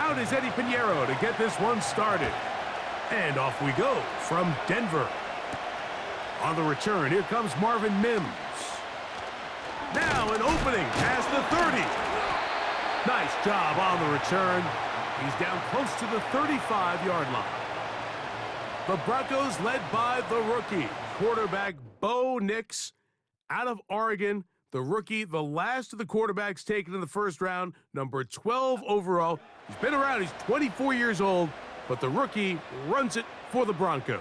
Out is Eddie Pinheiro to get this one started. And off we go from Denver. On the return, here comes Marvin Mims. Now an opening past the 30. Nice job on the return. He's down close to the 35-yard line. The Broncos led by the rookie, quarterback Bo Nix out of Oregon. The rookie, the last of the quarterbacks taken in the first round, number 12 overall. He's been around, he's 24 years old, but the rookie runs it for the Broncos.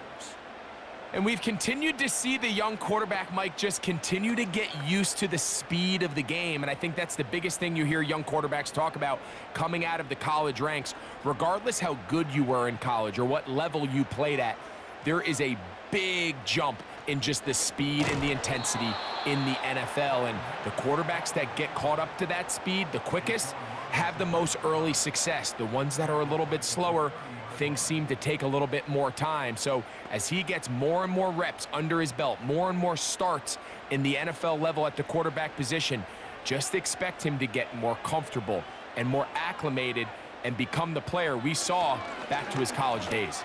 And we've continued to see the young quarterback, Mike, just continue to get used to the speed of the game. And I think that's the biggest thing you hear young quarterbacks talk about coming out of the college ranks. Regardless how good you were in college or what level you played at, there is a big jump in just the speed and the intensity in the NFL. And the quarterbacks that get caught up to that speed the quickest have the most early success. The ones that are a little bit slower, things seem to take a little bit more time. So as he gets more and more reps under his belt, more and more starts in the NFL level at the quarterback position, just expect him to get more comfortable and more acclimated and become the player we saw back to his college days.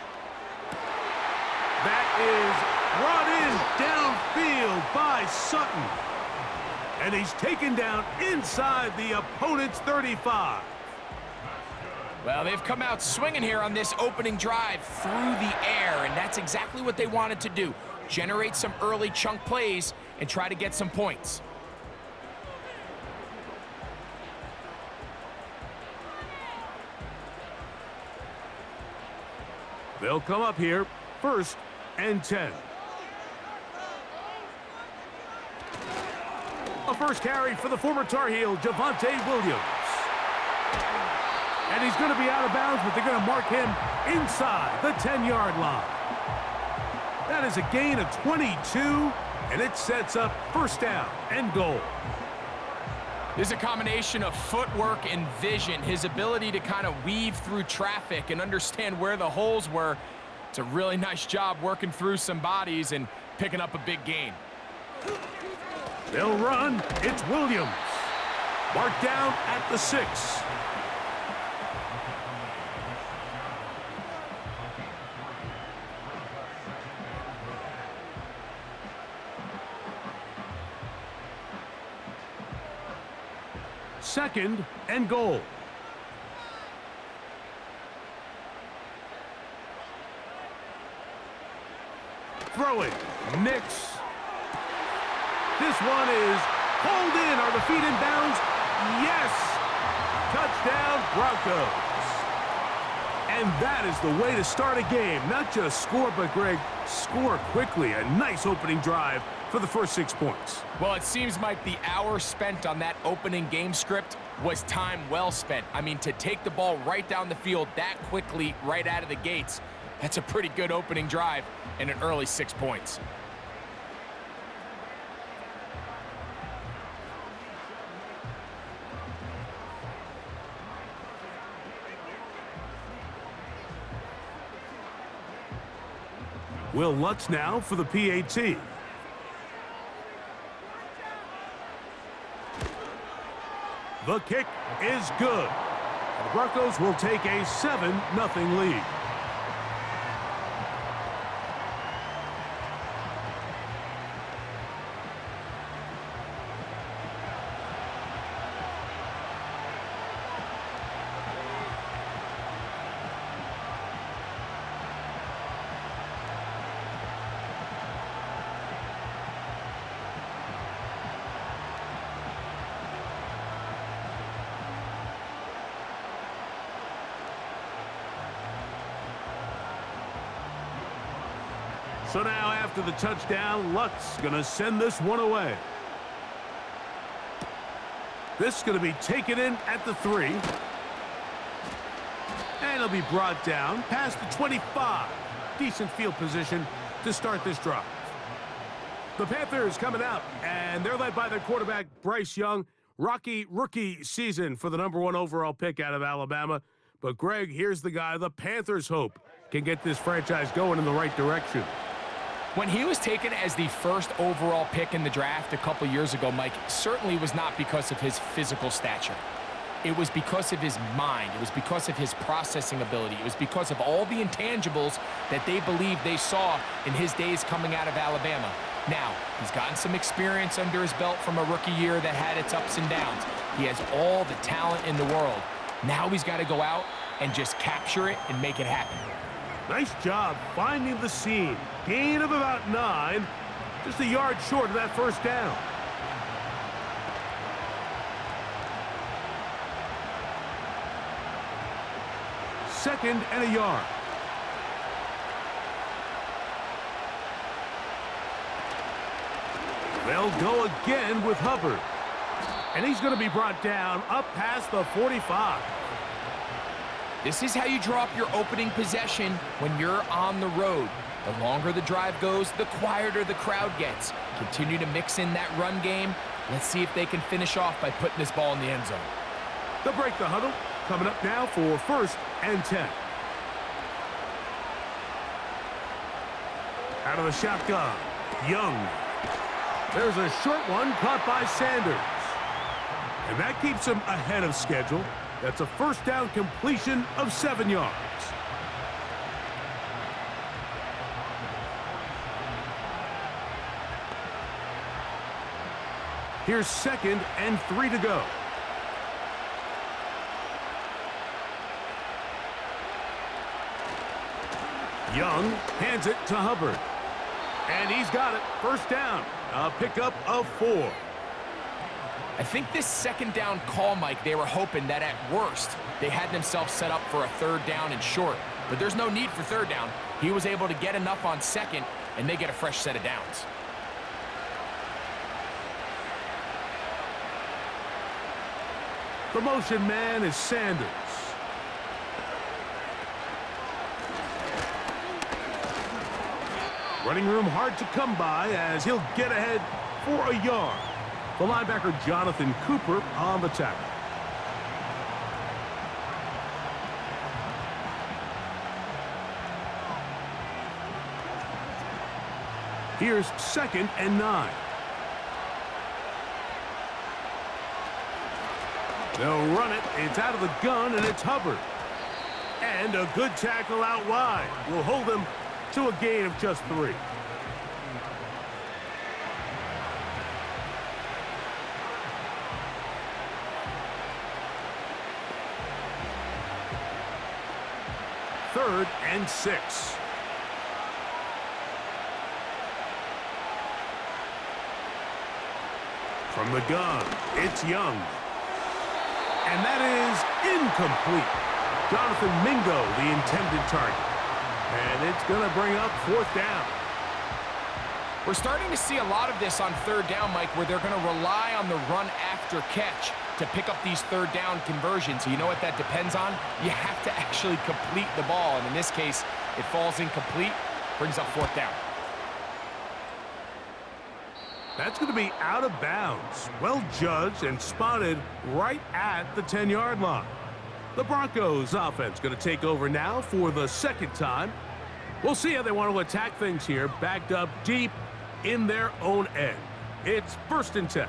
That is brought in downfield by Sutton. And he's taken down inside the opponent's 35. Well, they've come out swinging here on this opening drive through the air, and that's exactly what they wanted to do. Generate some early chunk plays and try to get some points. They'll come up here, 1st and 10. A first carry for the former Tar Heel, Javonte Williams. And he's going to be out of bounds, but they're going to mark him inside the 10-yard line. That is a gain of 22, and it sets up 1st down and goal. There's a combination of footwork and vision, his ability to kind of weave through traffic and understand where the holes were. It's a really nice job working through some bodies and picking up a big gain. They'll run. It's Williams. Marked down at the 6. Second and goal. Throwing. Nix. This one is pulled in. Are the feet in bounds? Yes! Touchdown, Broncos. And that is the way to start a game. Not just score, but, Greg, score quickly. A nice opening drive for the first 6 points. Well, it seems like the hour spent on that opening game script was time well spent. I mean, to take the ball right down the field that quickly right out of the gates, that's a pretty good opening drive and an early 6 points. Will Lutz now for the PAT. The kick is good. The Broncos will take a 7-0 lead. So now after the touchdown, Lutz going to send this one away. This is going to be taken in at the 3. And it'll be brought down past the 25. Decent field position to start this drive. The Panthers coming out, and they're led by their quarterback, Bryce Young. Rocky rookie season for the #1 overall pick out of Alabama. But, Greg, here's the guy the Panthers hope can get this franchise going in the right direction. When he was taken as the 1st overall pick in the draft a couple years ago, Mike, certainly was not because of his physical stature. It was because of his mind. It was because of his processing ability. It was because of all the intangibles that they believe they saw in his days coming out of Alabama. Now, he's gotten some experience under his belt from a rookie year that had its ups and downs. He has all the talent in the world. Now he's got to go out and just capture it and make it happen. Nice job finding the seam. Gain of about 9. Just a yard short of that first down. Second and a yard. They'll go again with Hubbard. And he's going to be brought down up past the 45. This is how you draw up your opening possession when you're on the road. The longer the drive goes, the quieter the crowd gets. Continue to mix in that run game. Let's see if they can finish off by putting this ball in the end zone. They'll break the huddle. Coming up now for 1st and 10. Out of the shotgun, Young. There's a short one caught by Sanders. And that keeps him ahead of schedule. That's a first down completion of 7 yards. Here's 2nd and 3 to go. Young hands it to Hubbard. And he's got it. First down. A pickup of 4. I think this second down call, Mike, they were hoping that at worst they had themselves set up for a 3rd down and short. But there's no need for 3rd down. He was able to get enough on 2nd, and they get a fresh set of downs. The motion man is Sanders. Running room hard to come by as he'll get ahead for a yard. The linebacker Jonathan Cooper on the tackle. Here's 2nd and 9. They'll run it. It's out of the gun, and it's Hubbard. And a good tackle out wide will hold him to a gain of just 3. Third and 6. From the gun, it's Young. And that is incomplete. Jonathan Mingo, the intended target. And it's going to bring up 4th down. We're starting to see a lot of this on 3rd down, Mike, where they're going to rely on the run after catch to pick up these 3rd down conversions. You know what that depends on? You have to actually complete the ball. And in this case, it falls incomplete, brings up 4th down. That's going to be out of bounds. Well judged and spotted right at the 10-yard line. The Broncos offense going to take over now for the 2nd time. We'll see how they want to attack things here, backed up deep in their own end. It's 1st and 10.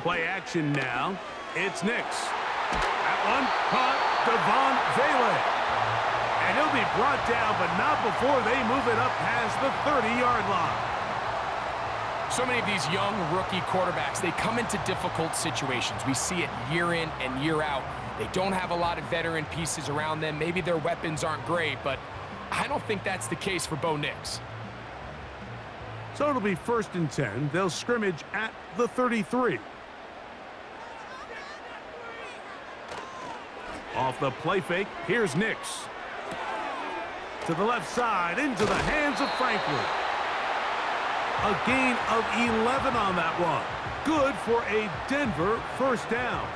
Play action now. It's Nix. That one caught Devon Vele. And he'll be brought down, but not before they move it up past the 30-yard line. So many of these young rookie quarterbacks, they come into difficult situations. We see it year in and year out. They don't have a lot of veteran pieces around them. Maybe their weapons aren't great, but I don't think that's the case for Bo Nix. So it'll be 1st and 10. They'll scrimmage at the 33. Off the play fake, here's Nix. To the left side, into the hands of Franklin. A gain of 11 on that one. Good for a Denver 1st down.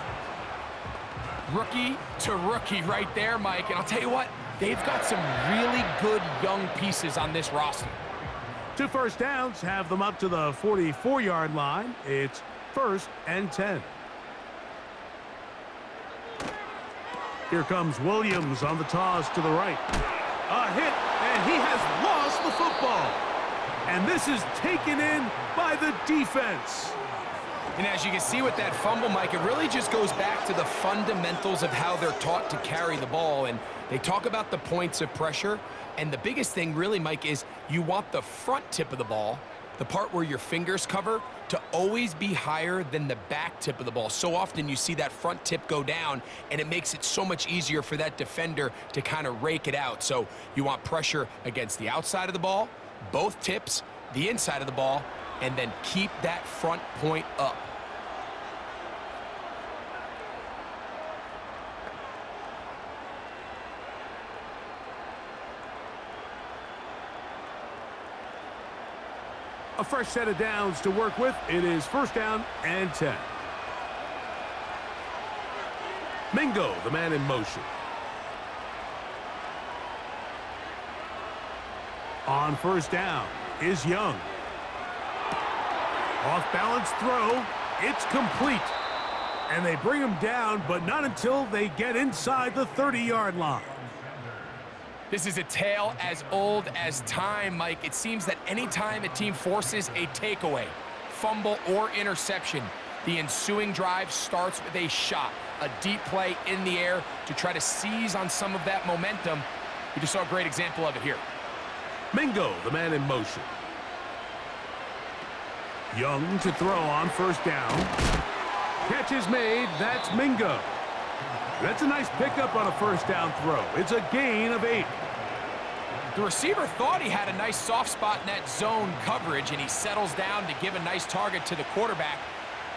Rookie to rookie right there, Mike. And I'll tell you what, they've got some really good young pieces on this roster. 2 first downs have them up to the 44-yard line. It's 1st and 10. Here comes Williams on the toss to the right. A hit, and he has lost the football. And this is taken in by the defense. And as you can see with that fumble, Mike, it really just goes back to the fundamentals of how they're taught to carry the ball. And they talk about the points of pressure. And the biggest thing really, Mike, is you want the front tip of the ball, the part where your fingers cover, to always be higher than the back tip of the ball. So often you see that front tip go down, and it makes it so much easier for that defender to kind of rake it out. So you want pressure against the outside of the ball, both tips, the inside of the ball, and then keep that front point up. A fresh set of downs to work with. It is first down and 10. Mingo, the man in motion. On first down is Young. Off-balance throw. It's complete. And they bring him down, but not until they get inside the 30-yard line. This is a tale as old as time, Mike. It seems that anytime a team forces a takeaway, fumble, or interception, the ensuing drive starts with a shot, a deep play in the air to try to seize on some of that momentum. We just saw a great example of it here. Mingo, the man in motion. Young to throw on first down. Catch is made. That's Mingo. That's a nice pickup on a first down throw. It's a gain of 8. The receiver thought he had a nice soft spot in that zone coverage, and he settles down to give a nice target to the quarterback.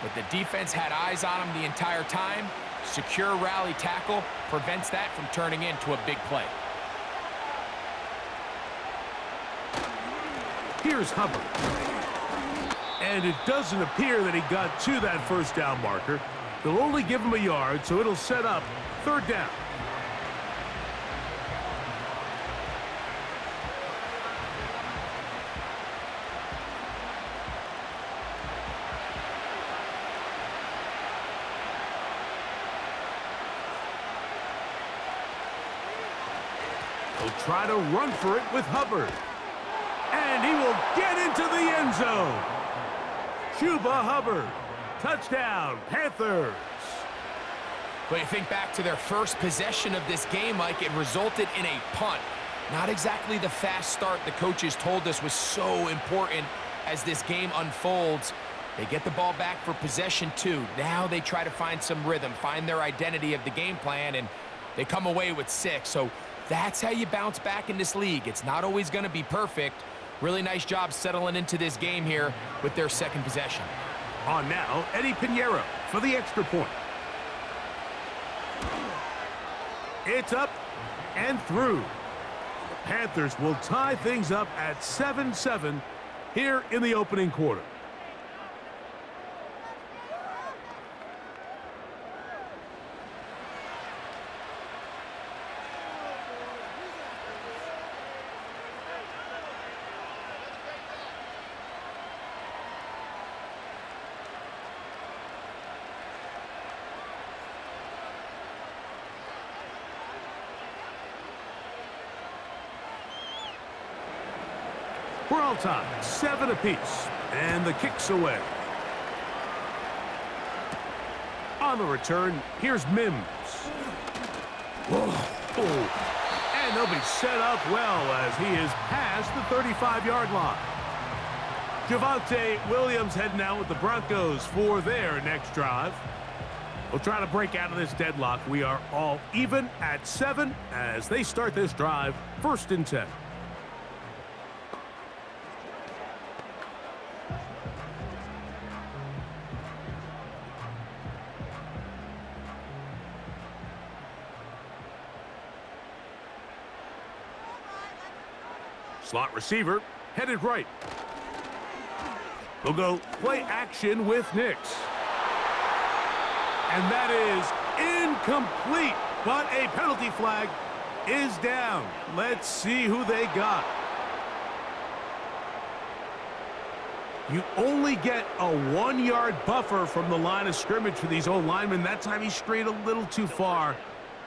But the defense had eyes on him the entire time. Secure rally tackle prevents that from turning into a big play. Here's Hubbard. And it doesn't appear that he got to that first down marker. They'll only give him a yard, so it'll set up third down. He'll try to run for it with Hubbard. And he will get into the end zone. Chuba Hubbard. Touchdown, Panthers. But you think back to their first possession of this game, Mike, it resulted in a punt. Not exactly the fast start the coaches told us was so important as this game unfolds. They get the ball back for possession 2. Now they try to find some rhythm, find their identity of the game plan, and they come away with 6. So that's how you bounce back in this league. It's not always going to be perfect. Really nice job settling into this game here with their second possession. On now, Eddie Pinheiro for the extra point. It's up and through. The Panthers will tie things up at 7-7 here in the opening quarter. We're all tied, 7 apiece, and the kick's away. On the return, here's Mims. Whoa. And they'll be set up well as he is past the 35-yard line. Javonte Williams heading out with the Broncos for their next drive. We'll try to break out of this deadlock. We are all even at 7 as they start this drive, 1st and 10. Slot receiver, headed right. We'll go play action with Nix. And that is incomplete, but a penalty flag is down. Let's see who they got. You only get a 1-yard buffer from the line of scrimmage for these old linemen. That time he strayed a little too far.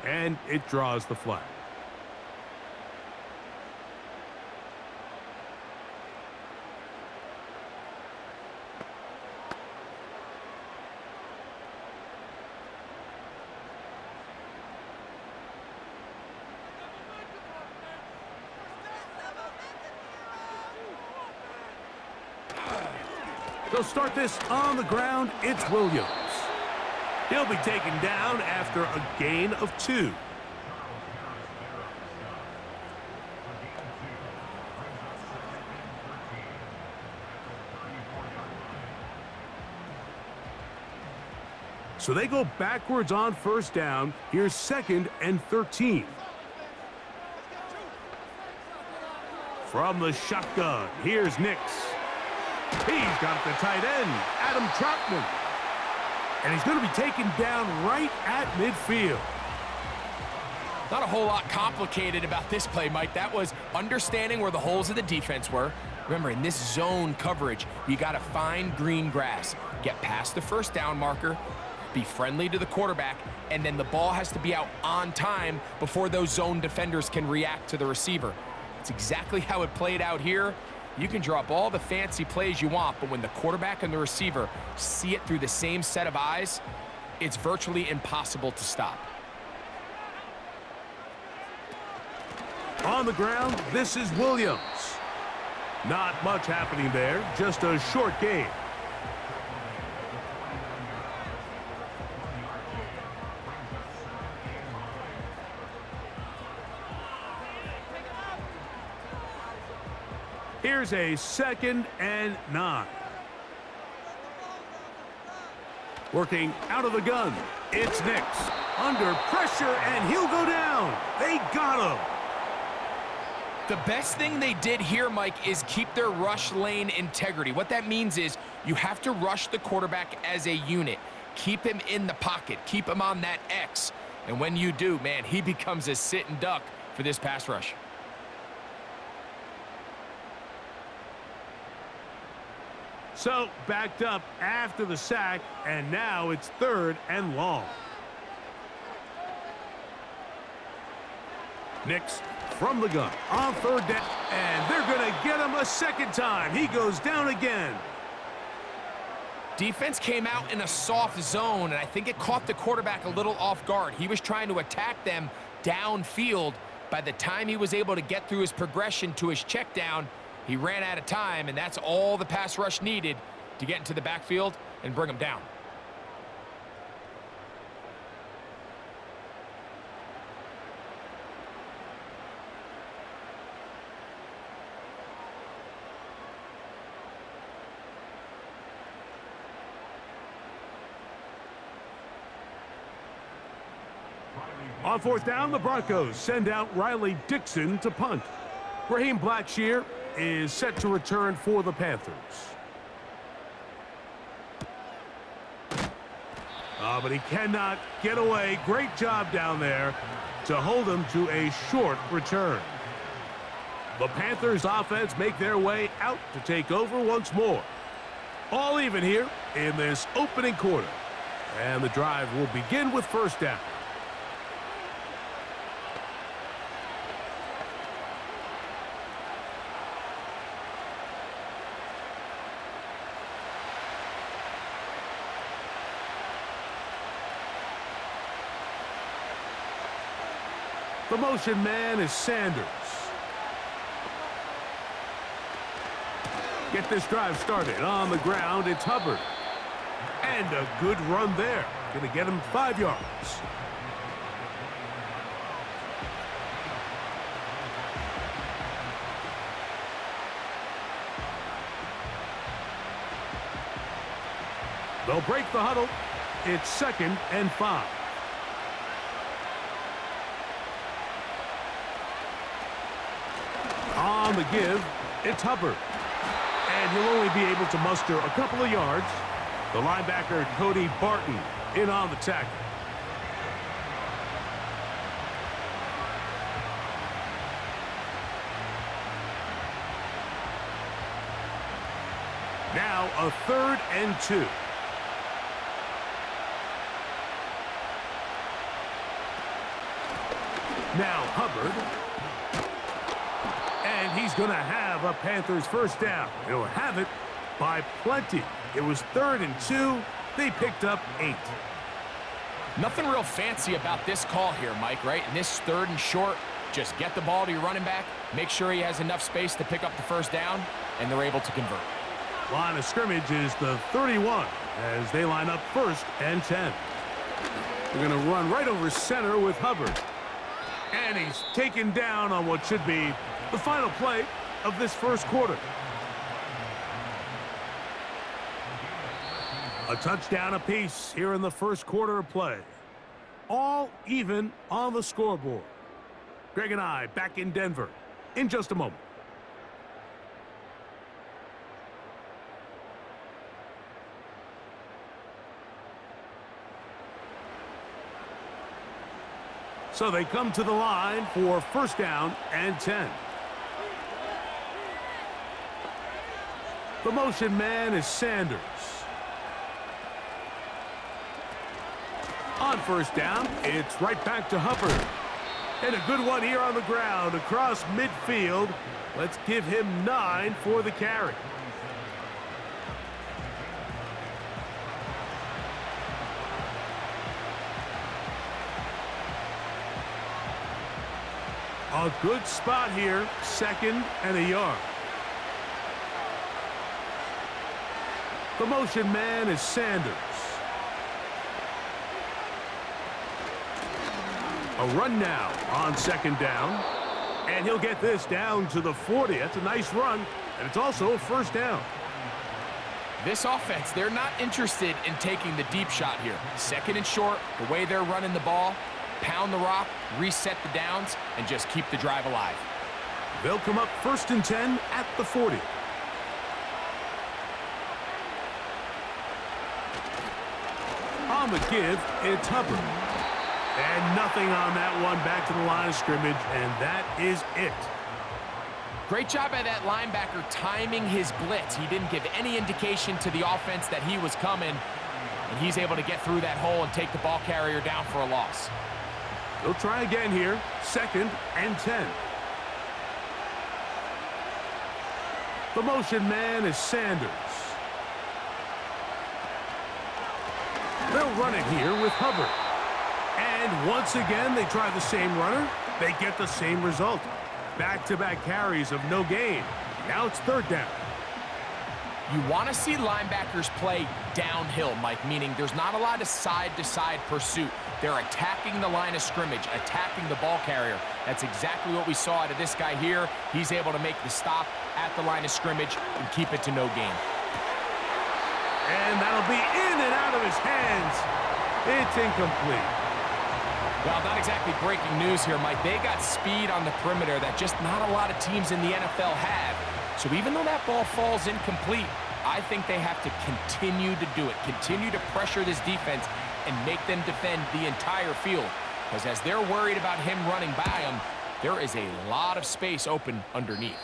And it draws the flag. They'll start this on the ground. It's Williams. He'll be taken down after a gain of 2. So they go backwards on first down. Here's 2nd and 13. From the shotgun, here's Nix. He's got the tight end, Adam Troutman. And he's going to be taken down right at midfield. Not a whole lot complicated about this play, Mike. That was understanding where the holes of the defense were. Remember, in this zone coverage, you got to find green grass. Get past the first down marker, be friendly to the quarterback, and then the ball has to be out on time before those zone defenders can react to the receiver. It's exactly how it played out here. You can drop all the fancy plays you want, but when the quarterback and the receiver see it through the same set of eyes, it's virtually impossible to stop. On the ground, this is Williams. Not much happening there, just a short gain. Here's a 2nd and 9. Working out of the gun, it's Nix. Under pressure, and he'll go down. They got him. The best thing they did here, Mike, is keep their rush lane integrity. What that means is you have to rush the quarterback as a unit. Keep him in the pocket. Keep him on that X. And when you do, man, he becomes a sit and duck for this pass rush. So, backed up after the sack, and now it's 3rd and long. Nix from the gun on 3rd down, and they're going to get him a 2nd time. He goes down again. Defense came out in a soft zone, and I think it caught the quarterback a little off guard. He was trying to attack them downfield. By the time he was able to get through his progression to his check down, he ran out of time, and that's all the pass rush needed to get into the backfield and bring him down. On 4th down, the Broncos send out Riley Dixon to punt. Raheem Blackshear is set to return for the Panthers. But he cannot get away. Great job down there to hold him to a short return. The Panthers offense make their way out to take over once more. All even here in this opening quarter. And the drive will begin with 1st down. The motion man is Sanders. Get this drive started. On the ground, it's Hubbard. And a good run there. Going to get him 5 yards. They'll break the huddle. It's 2nd and 5. On the give, it's Hubbard. And he'll only be able to muster a couple of yards. The linebacker, Cody Barton, in on the tackle. Now a 3rd and 2. Now Hubbard. And he's going to have a Panthers first down. He'll have it by plenty. It was 3rd and 2. They picked up 8. Nothing real fancy about this call here, Mike, right? In this 3rd and short, just get the ball to your running back, make sure he has enough space to pick up the first down, and they're able to convert. Line of scrimmage is the 31 as they line up 1st and 10. They're going to run right over center with Hubbard. And he's taken down on what should be the final play of this first quarter. A touchdown apiece here in the first quarter of play. All even on the scoreboard. Greg and I back in Denver in just a moment. So they come to the line for first down and 10. The motion man is Sanders. On first down, it's right back to Hubbard. And a good one here on the ground across midfield. Let's give him 9 for the carry. A good spot here, 2nd and a yard. The motion man is Sanders. A run now on 2nd down. And he'll get this down to the 40. That's a nice run, and it's also a first down. This offense, they're not interested in taking the deep shot here. 2nd and short, the way they're running the ball, pound the rock, reset the downs, and just keep the drive alive. They'll come up 1st and 10 at the 40. On the give, it's Hubbard. And nothing on that one, back to the line of scrimmage, and that is it. Great job by that linebacker timing his blitz. He didn't give any indication to the offense that he was coming, and he's able to get through that hole and take the ball carrier down for a loss. They'll try again here, 2nd and 10. The motion man is Sanders. They'll run it here with Hubbard. And once again, they try the same runner. They get the same result. Back-to-back carries of no gain. Now it's 3rd down. You want to see linebackers play downhill, Mike, meaning there's not a lot of side-to-side pursuit. They're attacking the line of scrimmage, attacking the ball carrier. That's exactly what we saw out of this guy here. He's able to make the stop at the line of scrimmage and keep it to no gain. And that'll be in and out of his hands. It's incomplete. Well, not exactly breaking news here, Mike. They got speed on the perimeter that just not a lot of teams in the NFL have. So even though that ball falls incomplete, I think they have to continue to do it, continue to pressure this defense and make them defend the entire field. Because as they're worried about him running by them, there is a lot of space open underneath.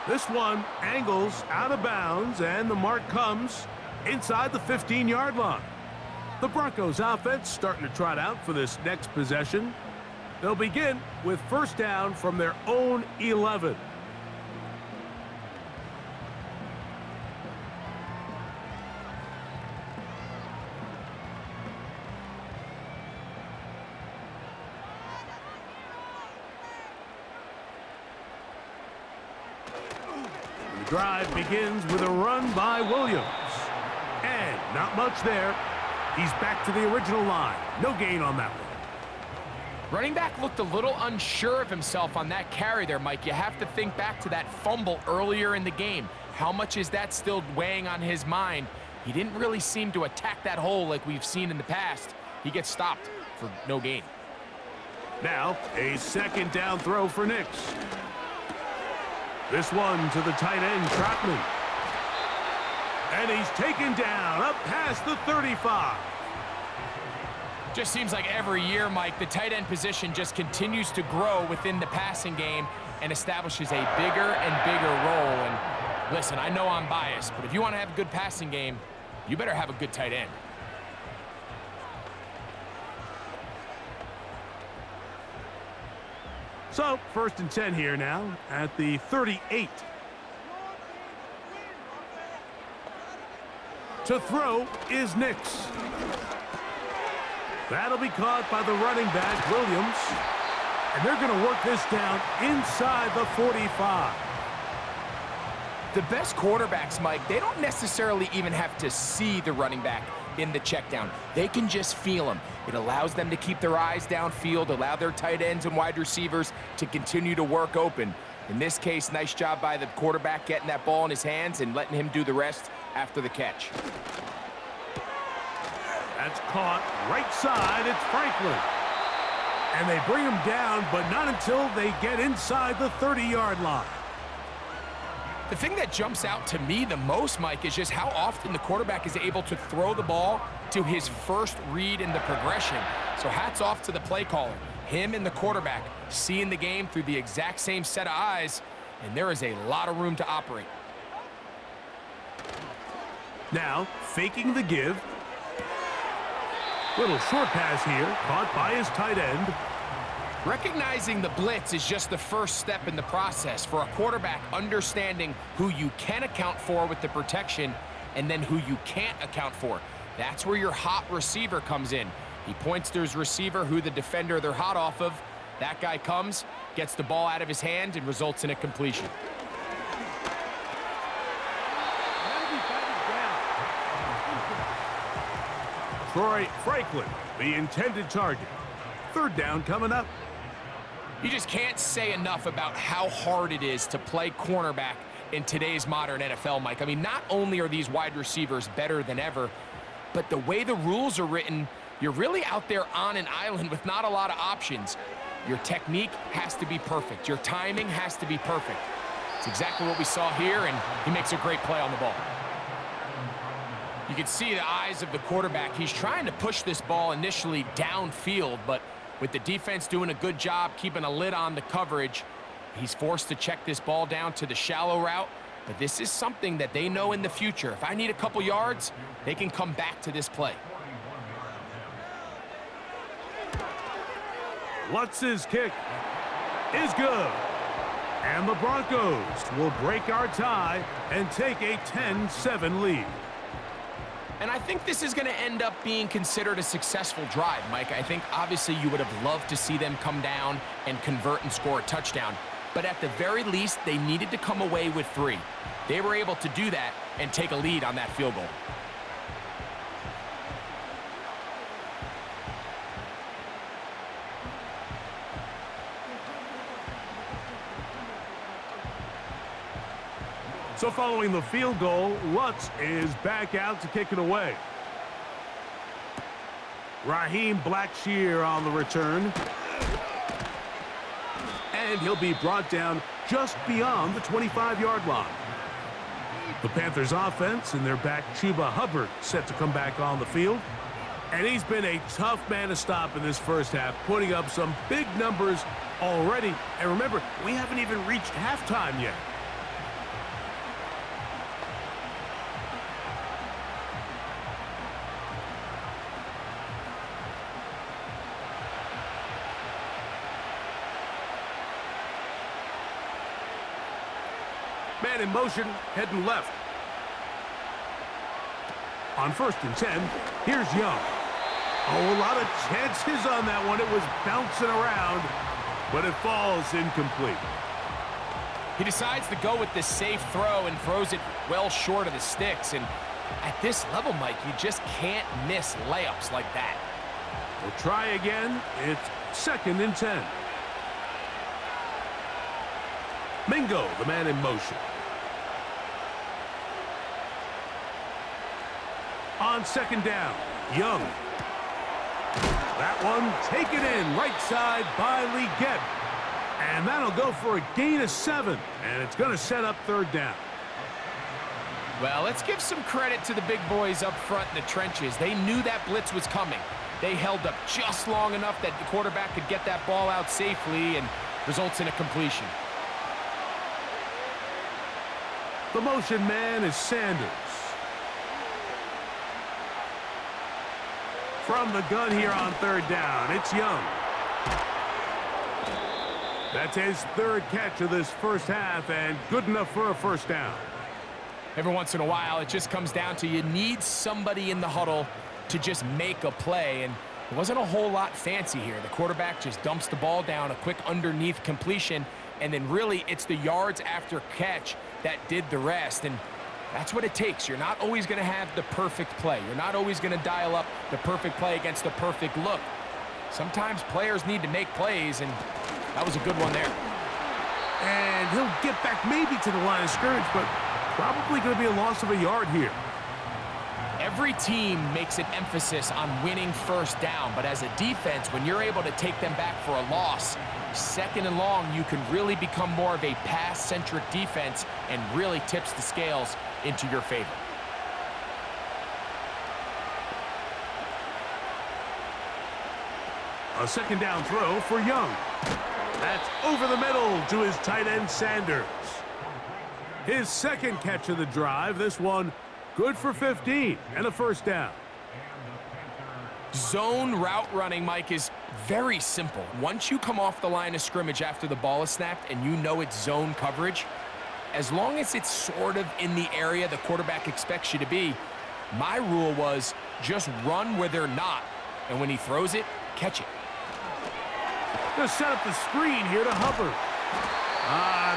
This one angles out of bounds, and the mark comes inside the 15-yard line. The Broncos offense starting to trot out for this next possession. They'll begin with first down from their own 11. The drive begins with a run by Williams. And not much there. He's back to the original line. No gain on that one. Running back looked a little unsure of himself on that carry there, Mike. You have to think back to that fumble earlier in the game. How much is that still weighing on his mind? He didn't really seem to attack that hole like we've seen in the past. He gets stopped for no gain. Now, a 2nd down throw for Nix. This one to the tight end, Trotman. And he's taken down up past the 35. Just seems like every year, Mike, the tight end position just continues to grow within the passing game and establishes a bigger and bigger role. And listen, I know I'm biased, but if you want to have a good passing game, you better have a good tight end. So, 1st and 10 here now at the 38. To throw is Nix. That'll be caught by the running back, Williams. And they're going to work this down inside the 45. The best quarterbacks, Mike, they don't necessarily even have to see the running back in the check down. They can just feel him. It allows them to keep their eyes downfield, allow their tight ends and wide receivers to continue to work open. In this case, nice job by the quarterback getting that ball in his hands and letting him do the rest after the catch. That's caught right side. It's Franklin. And they bring him down, but not until they get inside the 30-yard line. The thing that jumps out to me the most, Mike, is just how often the quarterback is able to throw the ball to his first read in the progression. So hats off to the play caller. Him and the quarterback seeing the game through the exact same set of eyes, and there is a lot of room to operate. Now, faking the give. Little short pass here, caught by his tight end. Recognizing the blitz is just the first step in the process for a quarterback, understanding who you can account for with the protection and then who you can't account for. That's where your hot receiver comes in. He points to his receiver, who the defender they're hot off of. That guy comes, gets the ball out of his hand, and results in a completion. Troy Franklin, the intended target. 3rd down coming up. You just can't say enough about how hard it is to play cornerback in today's modern NFL, Mike. I mean, not only are these wide receivers better than ever, but the way the rules are written, you're really out there on an island with not a lot of options. Your technique has to be perfect. Your timing has to be perfect. It's exactly what we saw here, and he makes a great play on the ball. You can see the eyes of the quarterback. He's trying to push this ball initially downfield, but with the defense doing a good job keeping a lid on the coverage, he's forced to check this ball down to the shallow route. But this is something that they know in the future. If I need a couple yards, they can come back to this play. Lutz's kick is good. And the Broncos will break our tie and take a 10-7 lead. And I think this is going to end up being considered a successful drive, Mike. I think obviously you would have loved to see them come down and convert and score a touchdown. But at the very least, they needed to come away with 3. They were able to do that and take a lead on that field goal. So following the field goal, Lutz is back out to kick it away. Raheem Blackshear on the return. And he'll be brought down just beyond the 25-yard line. The Panthers offense and their back Chuba Hubbard set to come back on the field. And he's been a tough man to stop in this first half, putting up some big numbers already. And remember, we haven't even reached halftime yet. Man in motion, heading left. On 1st and 10, here's Young. Oh, a lot of chances on that one. It was bouncing around, but it falls incomplete. He decides to go with the safe throw and throws it well short of the sticks. And at this level, Mike, you just can't miss layups like that. We'll try again. It's 2nd and 10. Mingo, the man in motion. On 2nd down, Young. That one taken in right side by Legette. And that'll go for a gain of 7. And it's going to set up 3rd down. Well, let's give some credit to the big boys up front in the trenches. They knew that blitz was coming. They held up just long enough that the quarterback could get that ball out safely and results in a completion. The motion man is Sanders. From the gun here on 3rd down, it's Young. That's his third catch of this first half, and good enough for a first down. Every once in a while, it just comes down to you need somebody in the huddle to just make a play, and it wasn't a whole lot fancy here. The quarterback just dumps the ball down, a quick underneath completion, and then really it's the yards after catch that did the rest, and that's what it takes. You're not always going to have the perfect play. You're not always going to dial up the perfect play against the perfect look. Sometimes players need to make plays, and that was a good one there. And he'll get back maybe to the line of scrimmage, but probably going to be a loss of a yard here. Every team makes an emphasis on winning first down, but as a defense, when you're able to take them back for a loss, second and long, you can really become more of a pass-centric defense and really tips the scales into your favor. A second down throw for Young. That's over the middle to his tight end, Sanders. His second catch of the drive, this one good for 15 and a first down. Zone route running, Mike, is very simple. Once you come off the line of scrimmage after the ball is snapped and you know it's zone coverage, as long as it's sort of in the area the quarterback expects you to be, my rule was just run where they're not, and when he throws it, catch it. Gonna set up the screen here to Hubbard.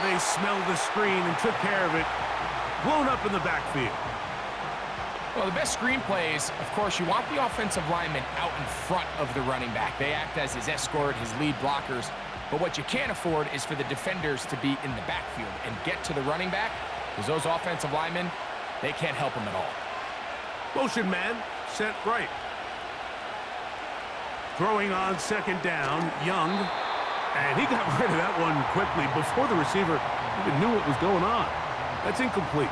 They smelled the screen and took care of it. Blown up in the backfield. Well, the best screen plays, of course, you want the offensive lineman out in front of the running back. They act as his escort, his lead blockers. But what you can't afford is for the defenders to be in the backfield and get to the running back, because those offensive linemen, they can't help him at all. Motion man, set right. Throwing on second down, Young. And he got rid of that one quickly before the receiver even knew what was going on. That's incomplete.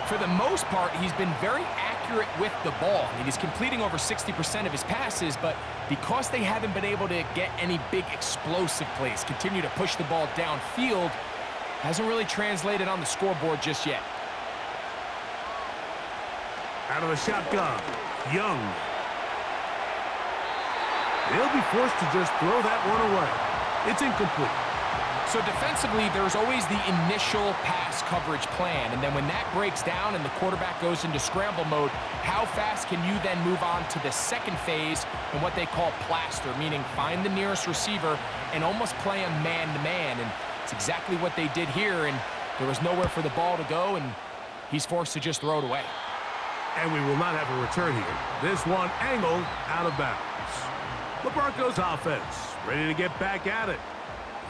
For the most part, he's been very accurate with the ball. I mean, he's completing over 60% of his passes, but because they haven't been able to get any big explosive plays, continue to push the ball downfield, hasn't really translated on the scoreboard just yet. Out of the shotgun, Young. They'll be forced to just throw that one away. It's incomplete. So defensively, there's always the initial pass coverage plan, and then when that breaks down and the quarterback goes into scramble mode, how fast can you then move on to the second phase and what they call plaster, meaning find the nearest receiver and almost play him man-to-man, and it's exactly what they did here, and there was nowhere for the ball to go, and he's forced to just throw it away. And we will not have a return here. This one angled out of bounds. The Broncos offense ready to get back at it.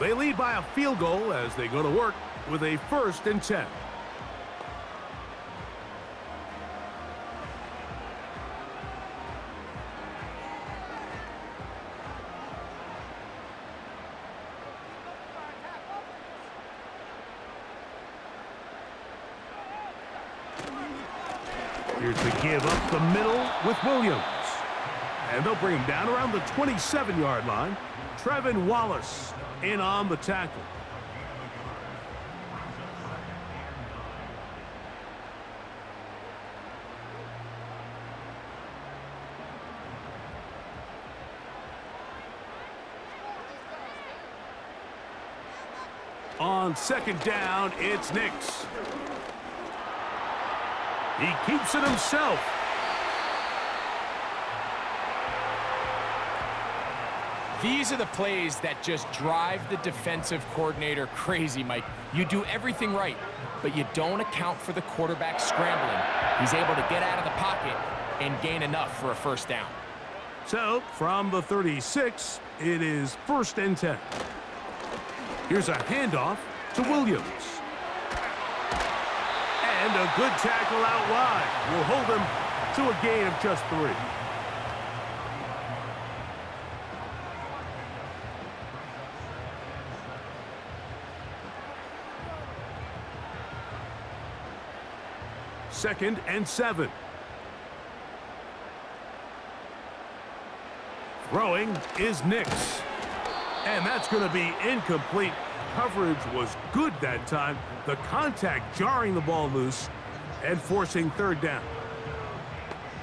They lead by a field goal as they go to work with a 1st and 10. Here's the give up the middle with Williams. And they'll bring him down around the 27-yard line. Trevin Wallace in on the tackle. On second down, it's Nix. He keeps it himself. These are the plays that just drive the defensive coordinator crazy, Mike. You do everything right, but you don't account for the quarterback scrambling. He's able to get out of the pocket and gain enough for a first down. So, from the 36, it is 1st and 10. Here's a handoff to Williams. And a good tackle out wide will hold him to a gain of just 3. Second and 7. Throwing is Nix. And that's going to be incomplete. Coverage was good that time. The contact jarring the ball loose and forcing 3rd down.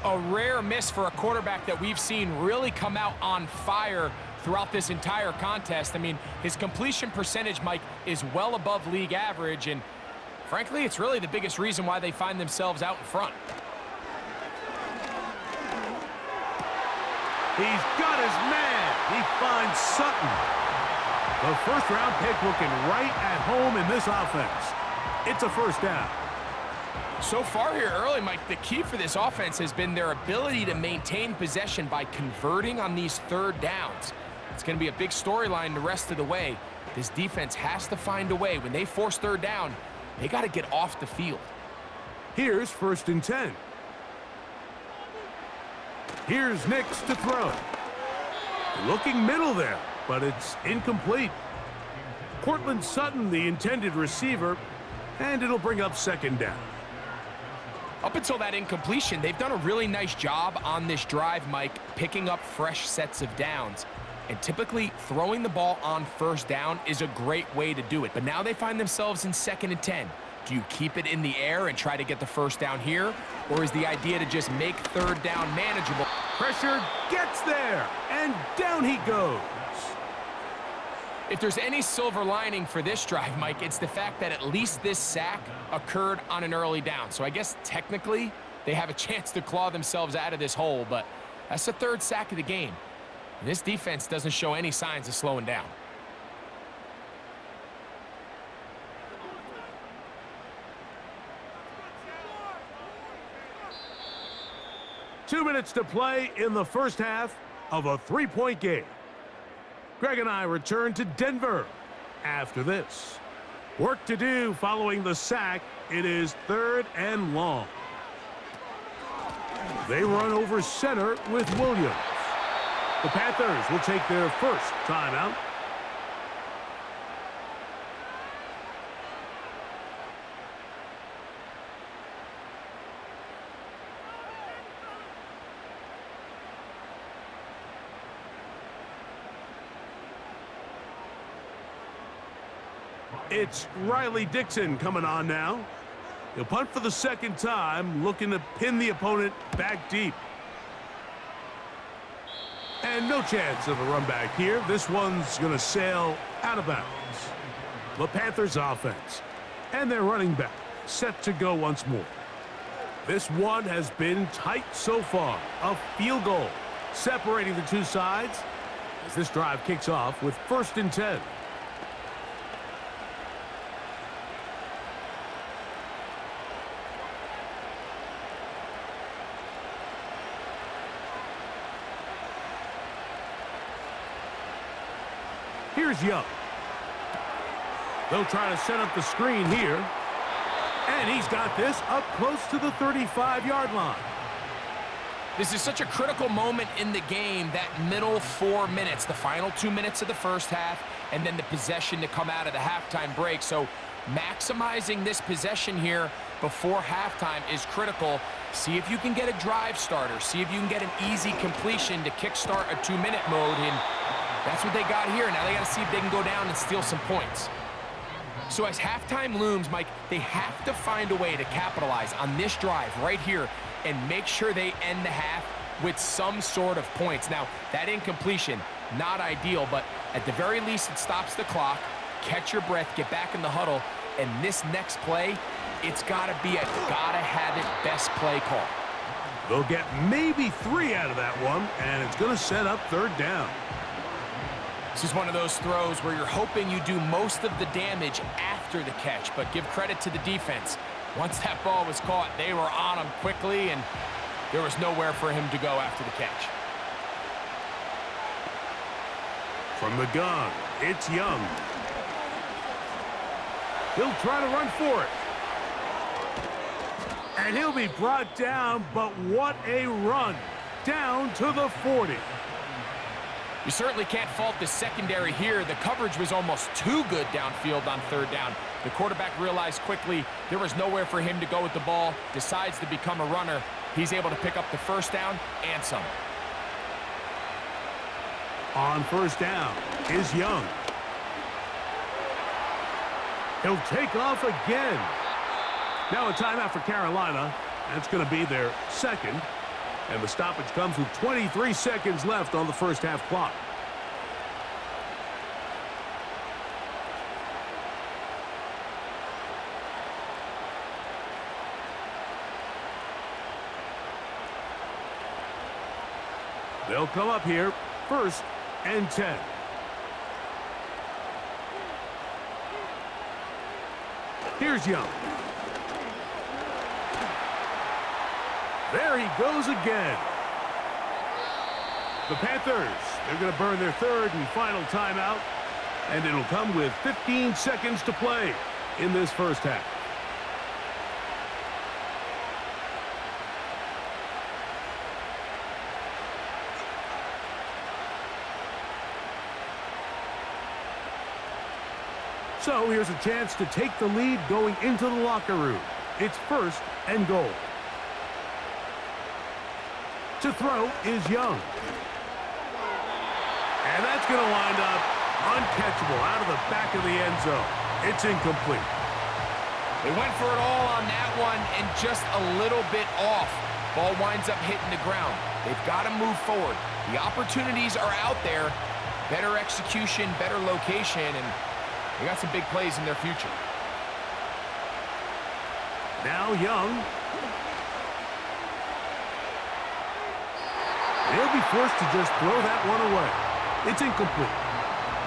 A rare miss for a quarterback that we've seen really come out on fire throughout this entire contest. I mean, his completion percentage, Mike, is well above league average, and frankly, it's really the biggest reason why they find themselves out in front. He's got his man. He finds Sutton. The first-round pick looking right at home in this offense. It's a first down. So far here early, Mike, the key for this offense has been their ability to maintain possession by converting on these third downs. It's going to be a big storyline the rest of the way. This defense has to find a way. When they force third down, they got to get off the field. Here's 1st and 10. Here's Nix to throw. Looking middle there, but it's incomplete. Cortland Sutton, the intended receiver, and it'll bring up 2nd down. Up until that incompletion, they've done a really nice job on this drive, Mike, picking up fresh sets of downs. And typically, throwing the ball on 1st down is a great way to do it. But now they find themselves in 2nd and 10. Do you keep it in the air and try to get the 1st down here? Or is the idea to just make 3rd down manageable? Pressure gets there, and down he goes. If there's any silver lining for this drive, Mike, it's the fact that at least this sack occurred on an early down. So I guess technically they have a chance to claw themselves out of this hole, but that's the 3rd sack of the game. And this defense doesn't show any signs of slowing down. Two minutes to play in the first half of a 3-point game. Greg and I return to Denver after this. Work to do following the sack. It is 3rd and long. They run over center with Williams. The Panthers will take their first timeout. It's Riley Dixon coming on now. He'll punt for the 2nd time, looking to pin the opponent back deep. And no chance of a run back here. This one's going to sail out of bounds. The Panthers offense and their running back set to go once more. This one has been tight so far. A field goal separating the two sides as this drive kicks off with 1st and 10. Here's Young. They'll try to set up the screen here. And he's got this up close to the 35-yard line. This is such a critical moment in the game, that middle 4 minutes, the final 2 minutes of the first half, and then the possession to come out of the halftime break. So maximizing this possession here before halftime is critical. See if you can get a drive starter. See if you can get an easy completion to kickstart a 2-minute mode, and that's what they got here. Now they got to see if they can go down and steal some points. So as halftime looms, Mike, they have to find a way to capitalize on this drive right here and make sure they end the half with some sort of points. Now, that incompletion, not ideal, but at the very least it stops the clock. Catch your breath, get back in the huddle, and this next play, it's got to be a gotta-have-it best play call. They'll get maybe 3 out of that one, and it's going to set up 3rd down. This is one of those throws where you're hoping you do most of the damage after the catch, but give credit to the defense. Once that ball was caught, they were on him quickly, and there was nowhere for him to go after the catch. From the gun, it's Young. He'll try to run for it. And he'll be brought down, but what a run. Down to the 40. You certainly can't fault the secondary here. The coverage was almost too good downfield on 3rd down. The quarterback realized quickly there was nowhere for him to go with the ball, decides to become a runner. He's able to pick up the 1st down and some. On 1st down is Young. He'll take off again. Now a timeout for Carolina. That's going to be their 2nd. And the stoppage comes with 23 seconds left on the first half clock. They'll come up here, 1st and 10. Here's Young. There he goes again. The Panthers, they're going to burn their 3rd and final timeout, and it'll come with 15 seconds to play in this first half. So here's a chance to take the lead going into the locker room. It's 1st and goal. To throw is Young. And that's going to wind up uncatchable out of the back of the end zone. It's incomplete. They went for it all on that one and just a little bit off. Ball winds up hitting the ground. They've got to move forward. The opportunities are out there. Better execution, better location, and they got some big plays in their future. Now Young. They'll be forced to just throw that one away. It's incomplete.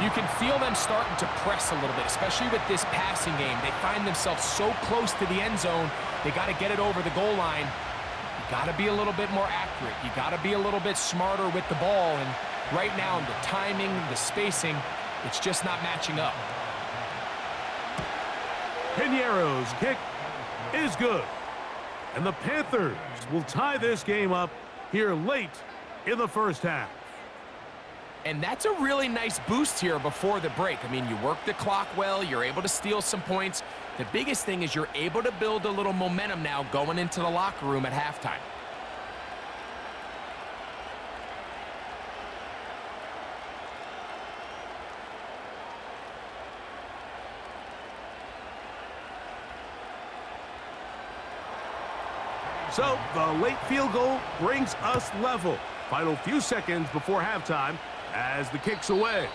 You can feel them starting to press a little bit, especially with this passing game. They find themselves so close to the end zone, they got to get it over the goal line. You got to be a little bit more accurate. You got to be a little bit smarter with the ball. And right now, the timing, the spacing, it's just not matching up. Piñeiro's kick is good. And the Panthers will tie this game up here late in the first half. And that's a really nice boost here before the break. I mean, you work the clock well. You're able to steal some points. The biggest thing is you're able to build a little momentum now going into the locker room at halftime. So the late field goal brings us level. Final few seconds before halftime as the kick's away.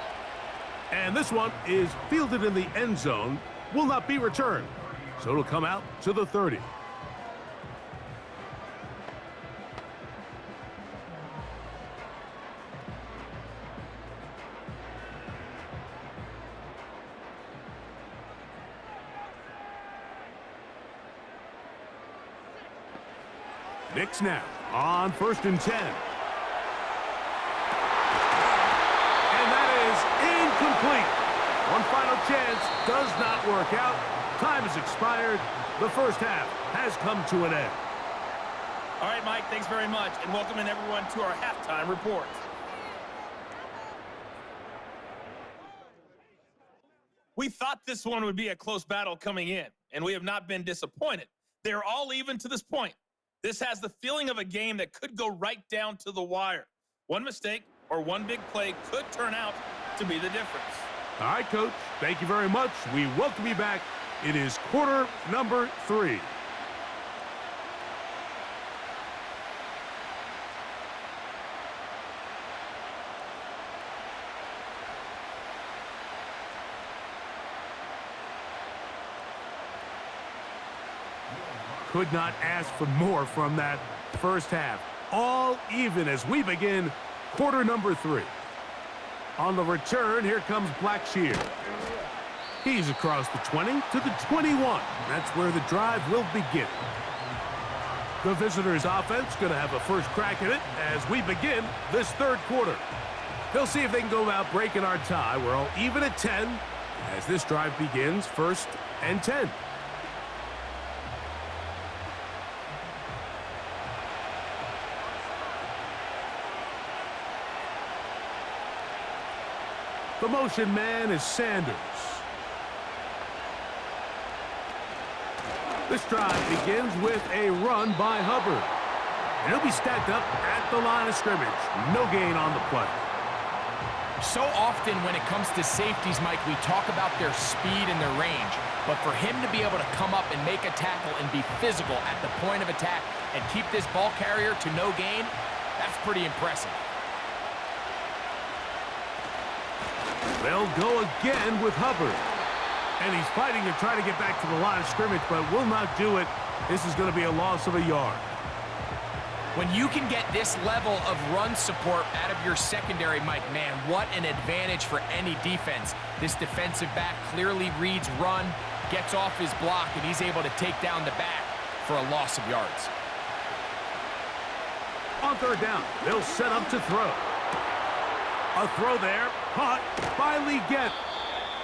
And this one is fielded in the end zone, will not be returned. So it'll come out to the 30. Knicks now on 1st and 10. And that is incomplete. One final chance does not work out. Time has expired. The first half has come to an end. All right, Mike, thanks very much, and welcome in everyone to our halftime report. We thought this one would be a close battle coming in, and we have not been disappointed. They are all even to this point. This has the feeling of a game that could go right down to the wire. One mistake or one big play could turn out to be the difference. All right, Coach. Thank you very much. We welcome you back. It is quarter number 3. Could not ask for more from that first half. All even as we begin quarter number 3. On the return, here comes Blackshear. He's across the 20 to the 21. That's where the drive will begin. The visitors' offense going to have a first crack at it as we begin this third quarter. They'll see if they can go about breaking our tie. We're all even at 10 as this drive begins 1st and 10. The motion man is Sanders. This drive begins with a run by Hubbard. And he'll be stacked up at the line of scrimmage. No gain on the play. So often when it comes to safeties, Mike, we talk about their speed and their range. But for him to be able to come up and make a tackle and be physical at the point of attack and keep this ball carrier to no gain, that's pretty impressive. They'll go again with Hubbard. And he's fighting to try to get back to the line of scrimmage, but will not do it. This is going to be a loss of a yard. When you can get this level of run support out of your secondary, Mike, man, what an advantage for any defense. This defensive back clearly reads run, gets off his block, and he's able to take down the back for a loss of yards. On third down, they'll set up to throw. A throw there, caught by Leggett.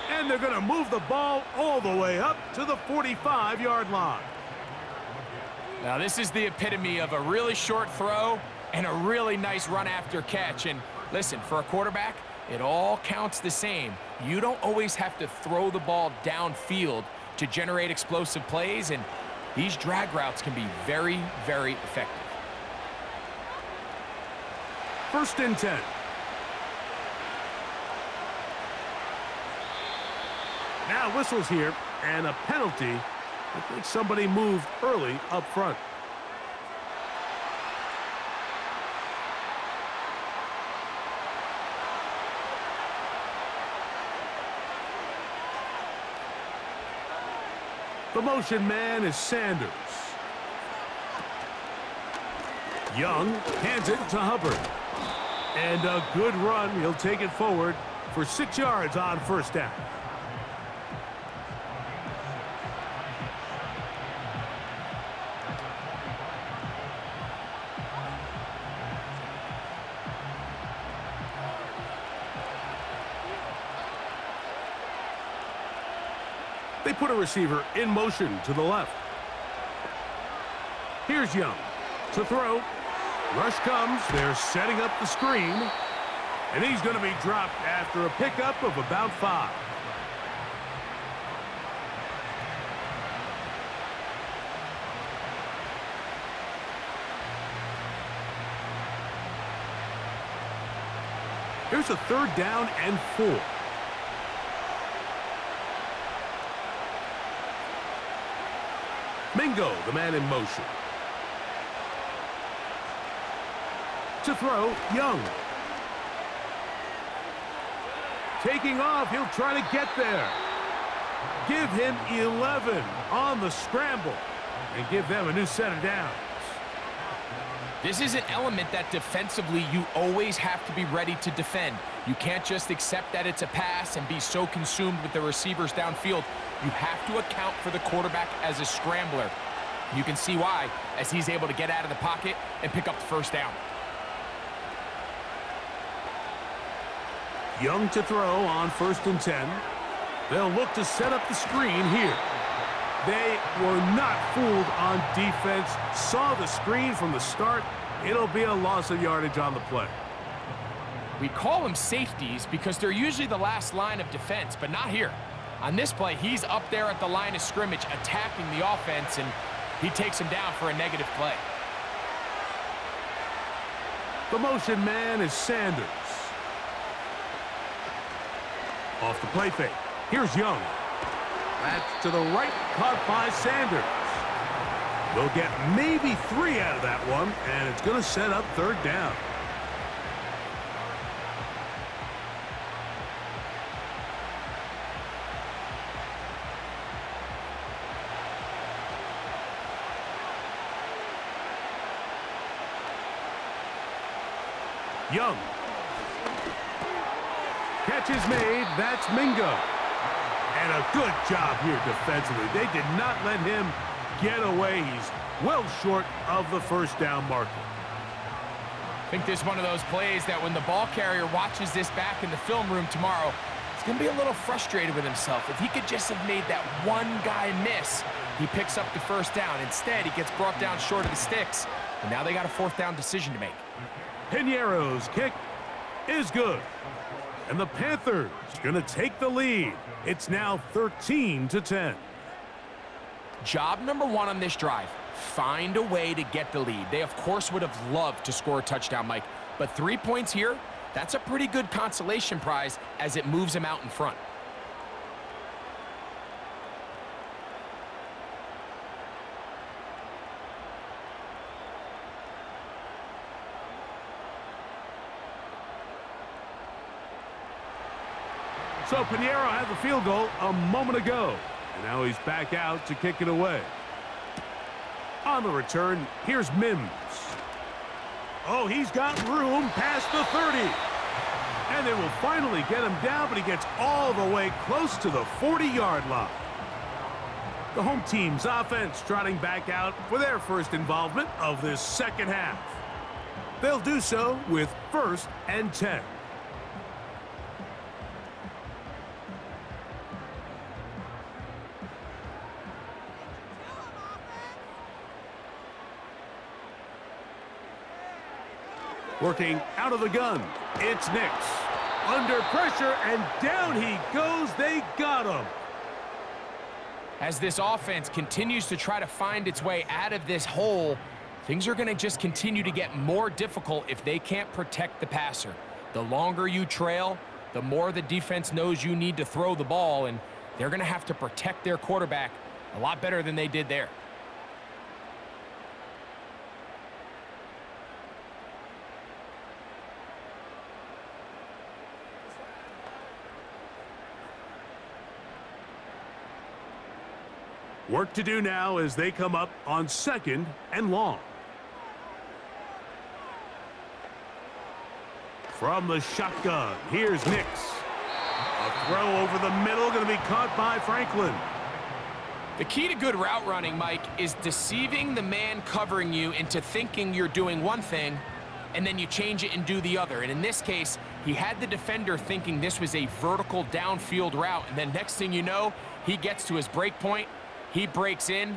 And they're going to move the ball all the way up to the 45-yard line. Now, this is the epitome of a really short throw and a really nice run after catch. And listen, for a quarterback, it all counts the same. You don't always have to throw the ball downfield to generate explosive plays, and these drag routes can be very, very effective. 1st and 10. Now whistles here, and a penalty. I think somebody moved early up front. The motion man is Sanders. Young hands it to Hubbard. And a good run. He'll take it forward for 6 yards on 1st down. They put a receiver in motion to the left. Here's Young to throw. Rush comes. They're setting up the screen. And he's going to be dropped after a pickup of about 5. Here's a 3rd down and 4. Mingo, the man in motion. To throw, Young. Taking off, he'll try to get there. Give him 11 on the scramble and give them a new set of downs. This is an element that defensively you always have to be ready to defend. You can't just accept that it's a pass and be so consumed with the receivers downfield. You have to account for the quarterback as a scrambler. You can see why, as he's able to get out of the pocket and pick up the 1st down. Young to throw on 1st and 10. They'll look to set up the screen here. They were not fooled on defense. Saw the screen from the start. It'll be a loss of yardage on the play. We call them safeties because they're usually the last line of defense, but not here. On this play, he's up there at the line of scrimmage attacking the offense, and he takes him down for a negative play. The motion man is Sanders. Off the play fake. Here's Young. That's to the right, caught by Sanders. They'll get maybe 3 out of that one, and it's going to set up 3rd down. Young. Catch is made. That's Mingo. And a good job here defensively. They did not let him get away. He's well short of the 1st down marker. I think this is one of those plays that when the ball carrier watches this back in the film room tomorrow, he's going to be a little frustrated with himself. If he could just have made that one guy miss, he picks up the 1st down. Instead, he gets brought down short of the sticks, and now they got a 4th down decision to make. Piñeiro's kick is good. And the Panthers going to take the lead. It's now 13-10. Job number 1 on this drive, find a way to get the lead. They, of course, would have loved to score a touchdown, Mike. But 3 points here, that's a pretty good consolation prize as it moves them out in front. So Piñeiro had the field goal a moment ago. And now he's back out to kick it away. On the return, here's Mims. Oh, he's got room past the 30. And they will finally get him down, but he gets all the way close to the 40-yard line. The home team's offense trotting back out for their first involvement of this second half. They'll do so with 1st and 10. Working out of the gun, it's Nix. Under pressure, and down he goes. They got him. As this offense continues to try to find its way out of this hole, things are going to just continue to get more difficult if they can't protect the passer. The longer you trail, the more the defense knows you need to throw the ball, and they're going to have to protect their quarterback a lot better than they did there. Work to do now as they come up on 2nd and long. From the shotgun, here's Nix. A throw over the middle, going to be caught by Franklin. The key to good route running, Mike, is deceiving the man covering you into thinking you're doing one thing, and then you change it and do the other. And in this case, he had the defender thinking this was a vertical downfield route, and then next thing you know, he gets to his break point. He breaks in,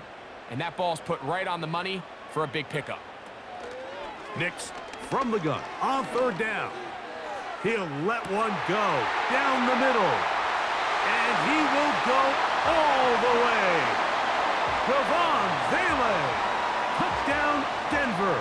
and that ball's put right on the money for a big pickup. Nix from the gun on 3rd down. He'll let one go down the middle. And he will go all the way. Gavon Vele. Touchdown, Denver.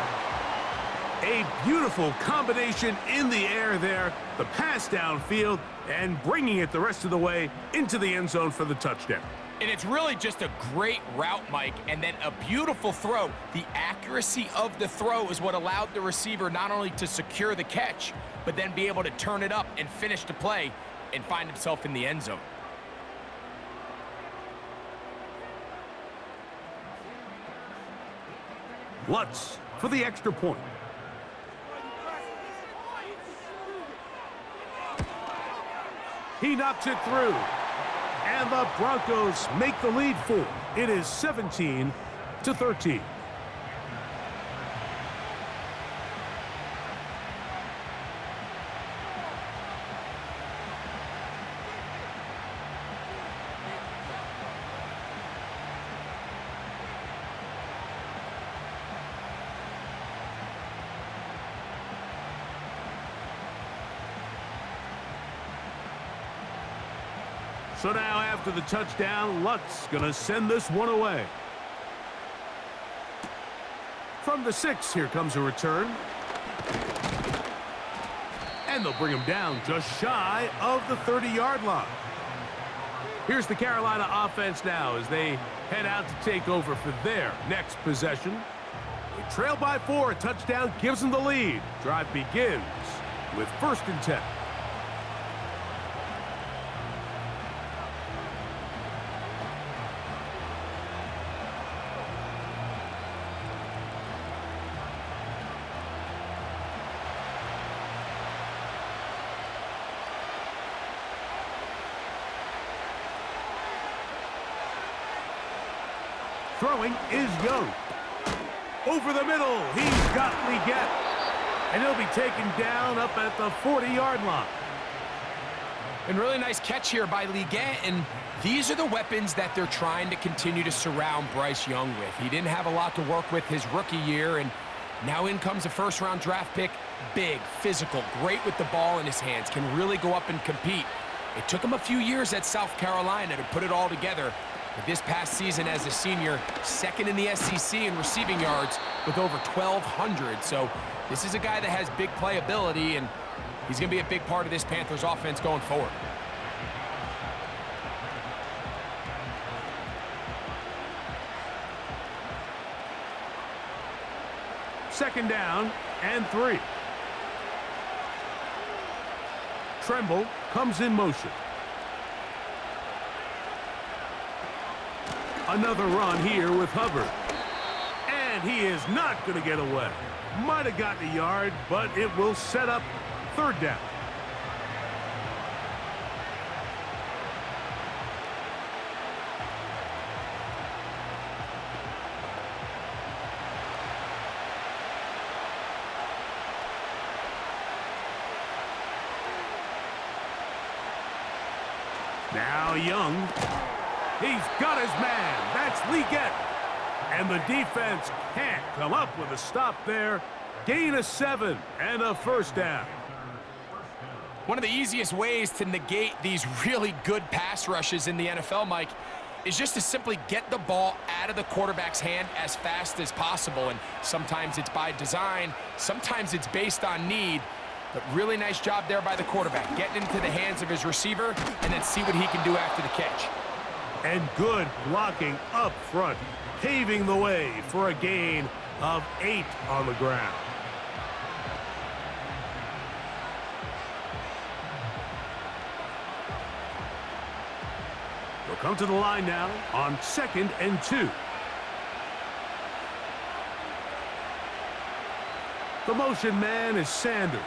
A beautiful combination in the air there. The pass downfield and bringing it the rest of the way into the end zone for the touchdown. And it's really just a great route, Mike, and then a beautiful throw. The accuracy of the throw is what allowed the receiver not only to secure the catch, but then be able to turn it up and finish the play and find himself in the end zone. Lutz for the extra point. He knocks it through. And the Broncos make the lead 4. It is 17-13. So now after the touchdown, Lutz going to send this one away. From the 6, here comes a return. And they'll bring him down just shy of the 30-yard line. Here's the Carolina offense now as they head out to take over for their next possession. They trail by 4. A touchdown gives them the lead. Drive begins with 1st and 10. Throwing is Young. Over the middle, he's got Leggett. And he'll be taken down up at the 40-yard line. And really nice catch here by Leggett, and these are the weapons that they're trying to continue to surround Bryce Young with. He didn't have a lot to work with his rookie year, and now in comes a first-round draft pick. Big, physical, great with the ball in his hands, can really go up and compete. It took him a few years at South Carolina to put it all together. But this past season as a senior, 2nd in the SEC in receiving yards with over 1,200. So this is a guy that has big playability, and he's going to be a big part of this Panthers offense going forward. Second down and 3. Tremble comes in motion. Another run here with Hubbard. And he is not going to get away. Might have gotten a yard, but it will set up third down. Now Young. He's got his man. That's Leggett. And the defense can't come up with a stop there. Gain of 7 and a first down. One of the easiest ways to negate these really good pass rushes in the NFL, Mike, is just to simply get the ball out of the quarterback's hand as fast as possible. And sometimes it's by design, sometimes it's based on need. But really nice job there by the quarterback, getting into the hands of his receiver and then see what he can do after the catch. And good blocking up front, paving the way for a gain of 8 on the ground. They'll come to the line now on 2nd and 2. The motion man is Sanders.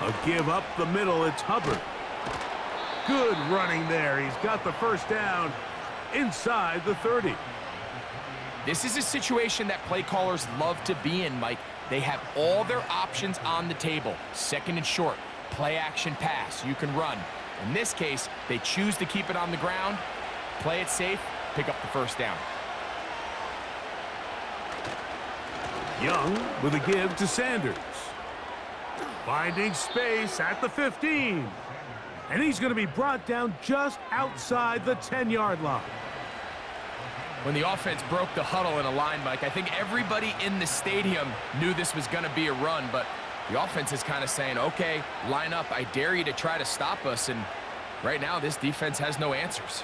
A give up the middle, it's Hubbard. Good running there. He's got the first down inside the 30. This is a situation that play callers love to be in, Mike. They have all their options on the table. 2nd and short, play action pass, you can run. In this case, they choose to keep it on the ground, play it safe, pick up the first down. Young with a give to Sanders. Finding space at the 15. And he's going to be brought down just outside the 10-yard line. When the offense broke the huddle in a line, Mike, I think everybody in the stadium knew this was going to be a run, but the offense is kind of saying, okay, line up, I dare you to try to stop us, and right now this defense has no answers.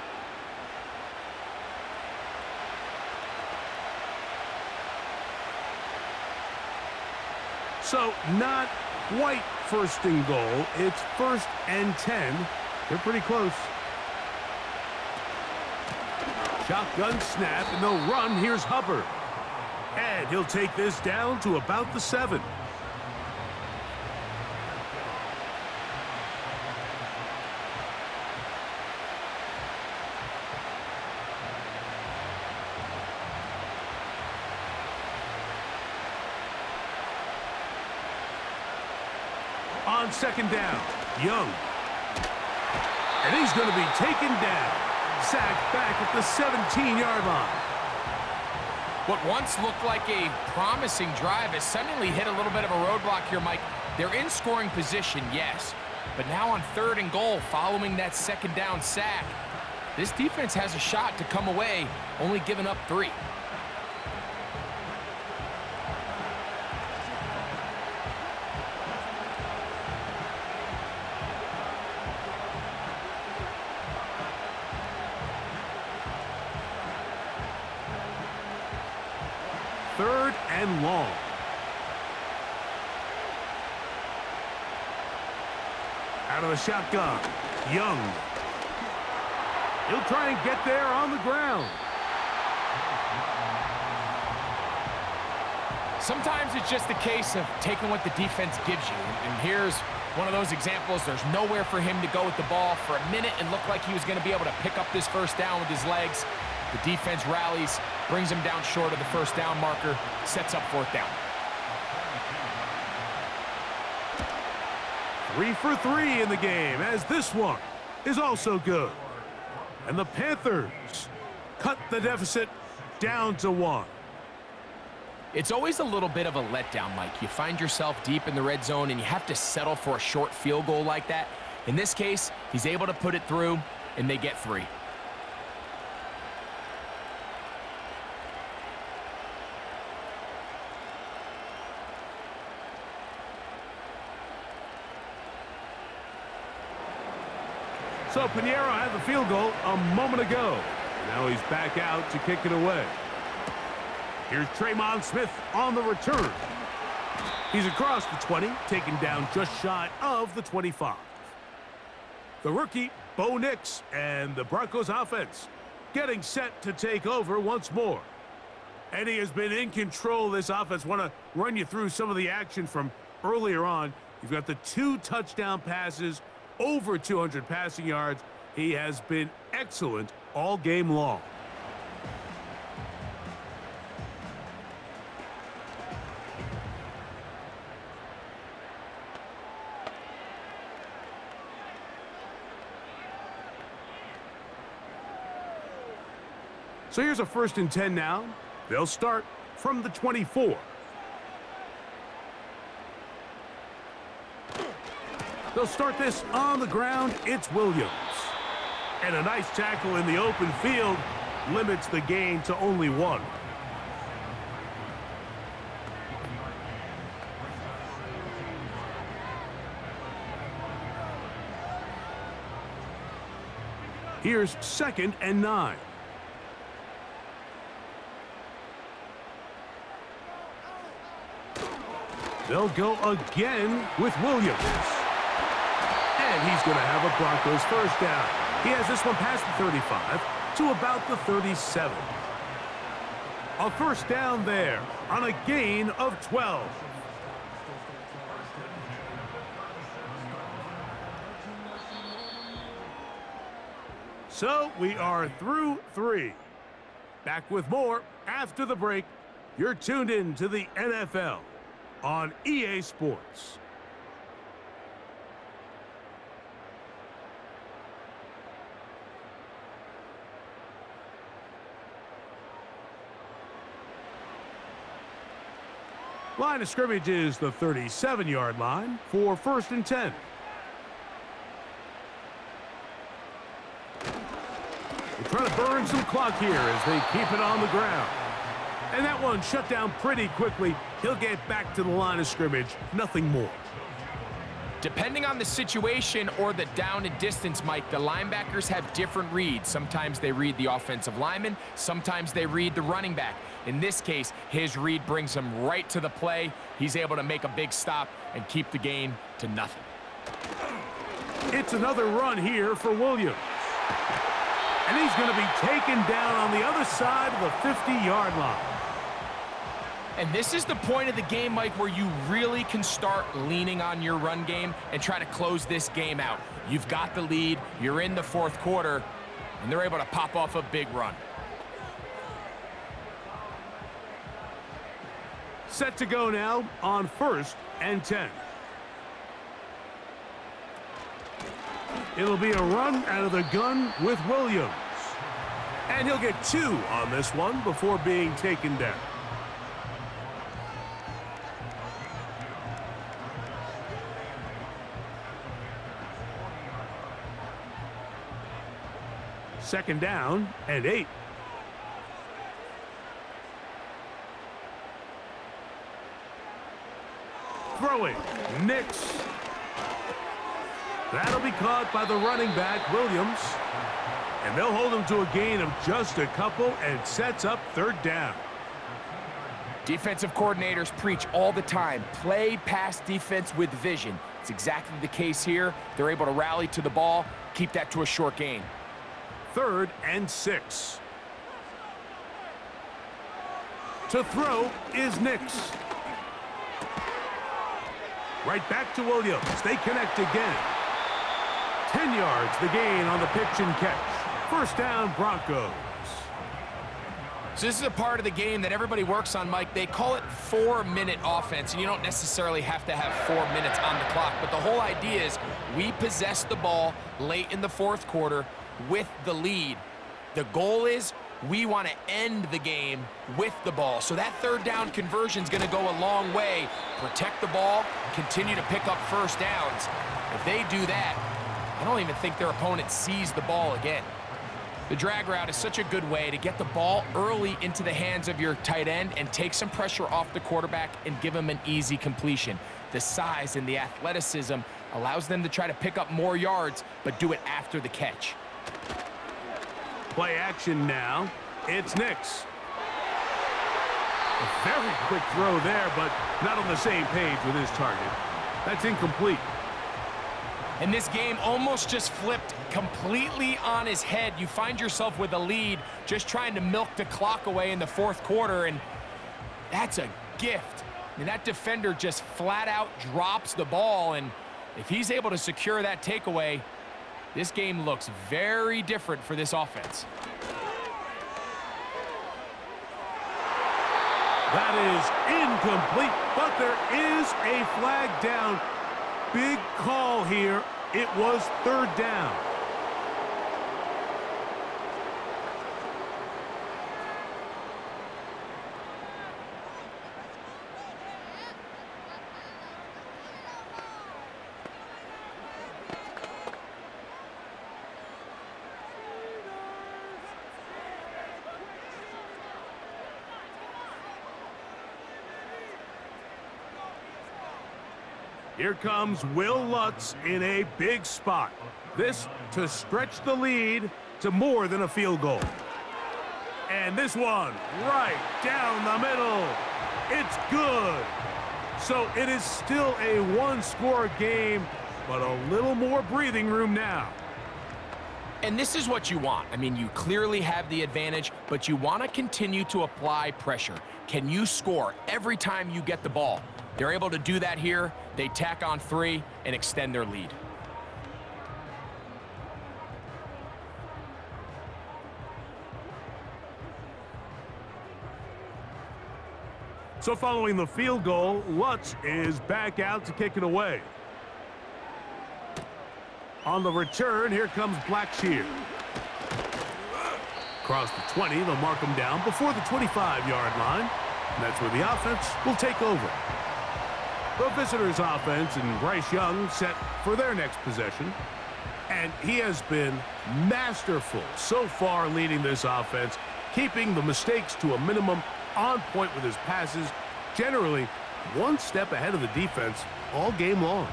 So not quite 1st and goal. It's 1st and 10. They're pretty close. Shotgun snap, and they'll run. Here's Hubbard. And he'll take this down to about the 7. On 2nd down, Young. And he's going to be taken down. Sacked back at the 17-yard line. What once looked like a promising drive has suddenly hit a little bit of a roadblock here, Mike. They're in scoring position, yes. But now on 3rd and goal, following that 2nd down sack, this defense has a shot to come away, only giving up 3. Third and long. Out of the shotgun, Young. He'll try and get there on the ground. Sometimes it's just a case of taking what the defense gives you. And here's one of those examples. There's nowhere for him to go with the ball. For a minute, it looked like he was going to be able to pick up this first down with his legs. The defense rallies, brings him down short of the first down marker, sets up 4th down. 3 for 3 in the game, as this one is also good. And the Panthers cut the deficit down to 1. It's always a little bit of a letdown, Mike. You find yourself deep in the red zone and you have to settle for a short field goal like that. In this case, he's able to put it through, and they get 3. So Pinheiro had the field goal a moment ago. Now he's back out to kick it away. Here's Tremon Smith on the return. He's across the 20, taken down just shy of the 25. The rookie, Bo Nix, and the Broncos offense getting set to take over once more. And he has been in control of this offense. Want to run you through some of the action from earlier on. You've got the 2 touchdown passes, over 200 passing yards. He has been excellent all game long. So here's a 1st and 10 now. They'll start from the 24. They'll start this on the ground. It's Williams. And a nice tackle in the open field limits the gain to only 1. Here's 2nd and 9. They'll go again with Williams. And he's going to have a Broncos 1st down. He has this one past the 35 to about the 37. A 1st down there on a gain of 12. So we are through 3. Back with more after the break. You're tuned in to the NFL on EA Sports. Line of scrimmage is the 37-yard line for 1st and 10. They're trying to burn some clock here as they keep it on the ground. And that one shut down pretty quickly. He'll get back to the line of scrimmage, nothing more. Depending on the situation or the down and distance, Mike, the linebackers have different reads. Sometimes they read the offensive lineman, sometimes they read the running back. In this case, his read brings him right to the play. He's able to make a big stop and keep the gain to nothing. It's another run here for Williams. And he's going to be taken down on the other side of the 50-yard line. And this is the point of the game, Mike, where you really can start leaning on your run game and try to close this game out. You've got the lead, you're in the 4th quarter, and they're able to pop off a big run. Set to go now on 1st and 10. It'll be a run out of the gun with Williams. And he'll get 2 on this one before being taken down. Second down and 8. Throwing, Nix. That'll be caught by the running back, Williams. And they'll hold him to a gain of just a couple and sets up 3rd down. Defensive coordinators preach all the time, play pass defense with vision. It's exactly the case here. They're able to rally to the ball, keep that to a short gain. 3rd and 6. To throw is Nix. Right back to Williams. They connect again. 10 yards the gain on the pitch and catch. 1st down, Broncos. So this is a part of the game that everybody works on, Mike. They call it 4-minute offense, and you don't necessarily have to have 4 minutes on the clock. But the whole idea is we possess the ball late in the 4th quarter with the lead. The goal is we want to end the game with the ball. So that 3rd down conversion is going to go a long way. Protect the ball, continue to pick up 1st downs. If they do that, I don't even think their opponent sees the ball again. The drag route is such a good way to get the ball early into the hands of your tight end and take some pressure off the quarterback and give him an easy completion. The size and the athleticism allows them to try to pick up more yards, but do it after the catch. Play action now. It's Nix. A very quick throw there, but not on the same page with his target. That's incomplete. And this game almost just flipped completely on his head. You find yourself with a lead, just trying to milk the clock away in the fourth quarter, and that's a gift. I mean, that defender just flat out drops the ball, and if he's able to secure that takeaway, this game looks very different for this offense. That is incomplete, but there is a flag down. Big call here. It was third down. Here comes Will Lutz in a big spot. This to stretch the lead to more than a field goal. And this one right down the middle. It's good. So it is still a one-score game, but a little more breathing room now. And this is what you want. I mean, you clearly have the advantage, but you want to continue to apply pressure. Can you score every time you get the ball? They're able to do that here. They tack on 3 and extend their lead. So following the field goal, Lutz is back out to kick it away. On the return, here comes Blackshear. Across the 20, they'll mark him down before the 25-yard line. And that's where the offense will take over. The visitors' offense and Bryce Young set for their next possession. And he has been masterful so far leading this offense, keeping the mistakes to a minimum, on point with his passes, generally one step ahead of the defense all game long.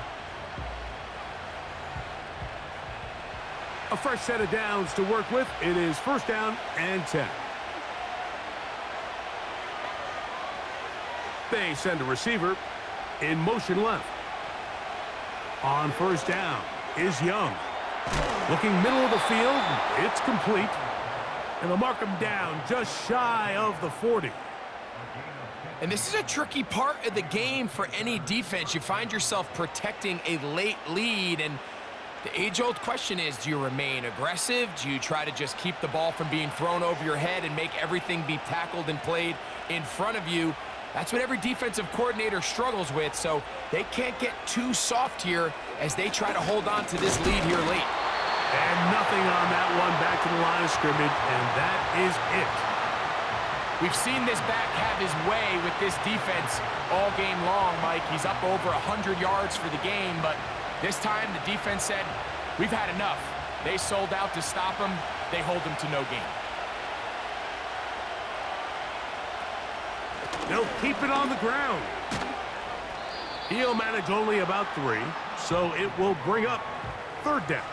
A fresh set of downs to work with. It is first down and 10. They send a receiver in motion left. On first down is Young. Looking middle of the field, it's complete. And they'll mark him down just shy of the 40. And this is a tricky part of the game for any defense. You find yourself protecting a late lead, and the age-old question is, do you remain aggressive? Do you try to just keep the ball from being thrown over your head and make everything be tackled and played in front of you? That's what every defensive coordinator struggles with, so they can't get too soft here as they try to hold on to this lead here late. And nothing on that one, back to the line of scrimmage, and that is it. We've seen this back have his way with this defense all game long, Mike. He's up over 100 yards for the game, but this time the defense said, we've had enough. They sold out to stop him. They hold him to no gain. They'll keep it on the ground. He'll manage only about 3, so it will bring up third down.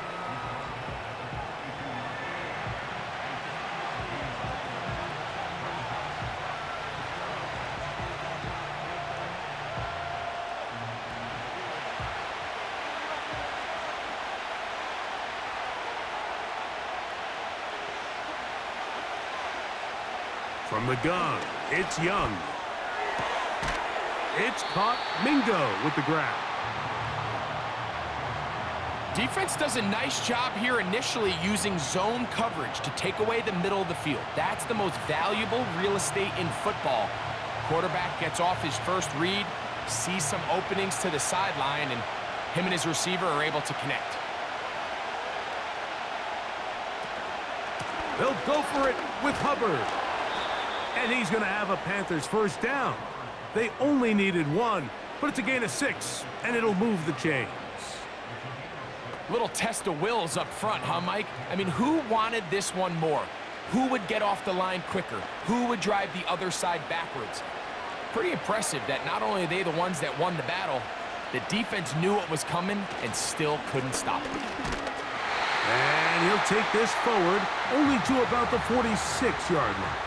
From the gun, it's Young. It's caught. Mingo with the grab. Defense does a nice job here initially using zone coverage to take away the middle of the field. That's the most valuable real estate in football. Quarterback gets off his first read, sees some openings to the sideline, and him and his receiver are able to connect. They'll go for it with Hubbard. And he's going to have a Panthers first down. They only needed 1, but it's a gain of 6, and it'll move the chains. Little test of wills up front, huh, Mike? I mean, who wanted this one more? Who would get off the line quicker? Who would drive the other side backwards? Pretty impressive that not only are they the ones that won the battle, the defense knew what was coming and still couldn't stop it. And he'll take this forward only to about the 46-yard line.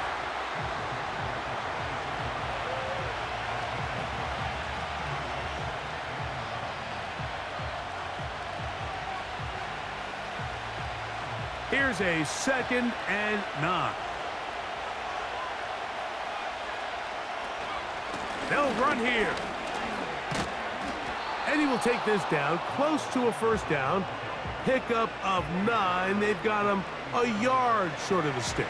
Here's a 2nd and 9. They'll run here. And he will take this down close to a first down. Pickup of 9. They've got him a yard short of the sticks.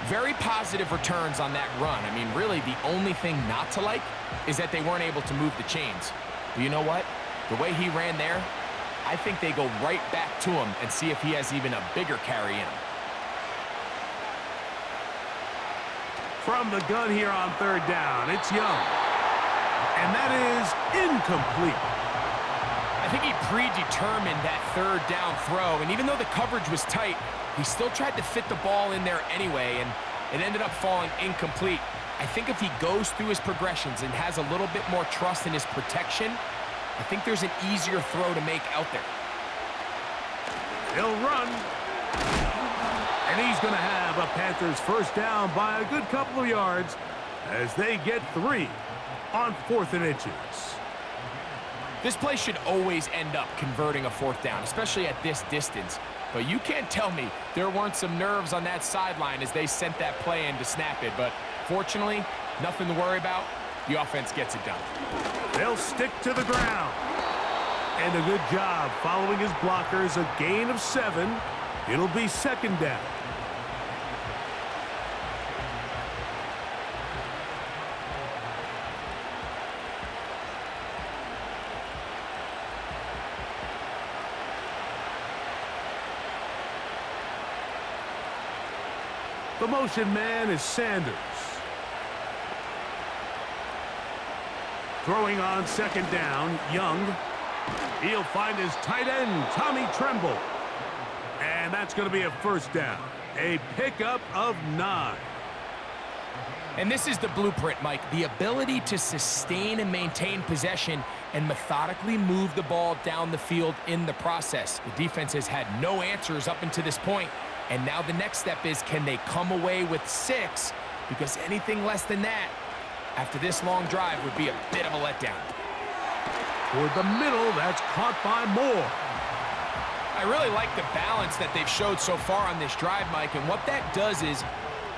Very positive returns on that run. I mean, really, the only thing not to like is that they weren't able to move the chains. But you know what? The way he ran there, I think they go right back to him and see if he has even a bigger carry in him. From the gun here on 3rd down, it's Young. And that is incomplete. I think he predetermined that 3rd down throw, and even though the coverage was tight, he still tried to fit the ball in there anyway, and it ended up falling incomplete. I think if he goes through his progressions and has a little bit more trust in his protection, I think there's an easier throw to make out there. He'll run. And he's going to have a Panthers first down by a good couple of yards as they get 3 on 4th and inches. This play should always end up converting a 4th down, especially at this distance. But you can't tell me there weren't some nerves on that sideline as they sent that play in to snap it. But fortunately, nothing to worry about. The offense gets it done. They'll stick to the ground. And a good job following his blockers. A gain of 7. It'll be 2nd down. The motion man is Sanders. Throwing on 2nd down, Young. He'll find his tight end, Tommy Tremble. And that's going to be a first down. A pickup of 9. And this is the blueprint, Mike. The ability to sustain and maintain possession and methodically move the ball down the field in the process. The defense has had no answers up until this point. And now the next step is, can they come away with 6? Because anything less than that, after this long drive, would be a bit of a letdown. Toward the middle, that's caught by Moore. I really like the balance that they've showed so far on this drive, Mike. And what that does is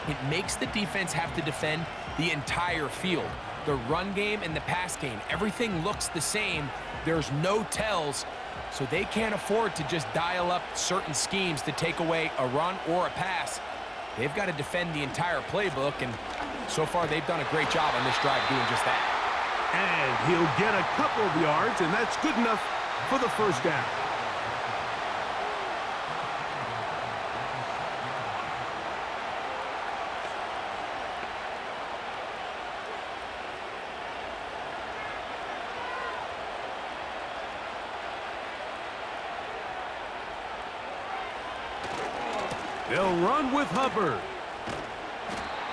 it makes the defense have to defend the entire field. The run game and the pass game, everything looks the same. There's no tells. So they can't afford to just dial up certain schemes to take away a run or a pass. They've got to defend the entire playbook, and so far they've done a great job on this drive doing just that. And he'll get a couple of yards, and that's good enough for the first down. They'll run with Hubbard.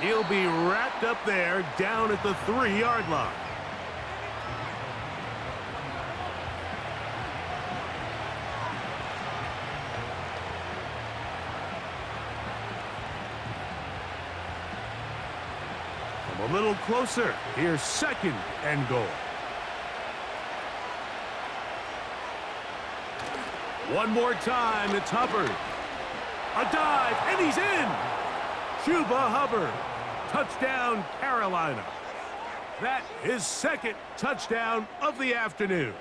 He'll be wrapped up there down at the 3-yard line. Come a little closer. Here's 2nd and goal. One more time, it's Hubbard. A dive, and he's in! Chuba Hubbard. Touchdown, Carolina. That is 2nd touchdown of the afternoon.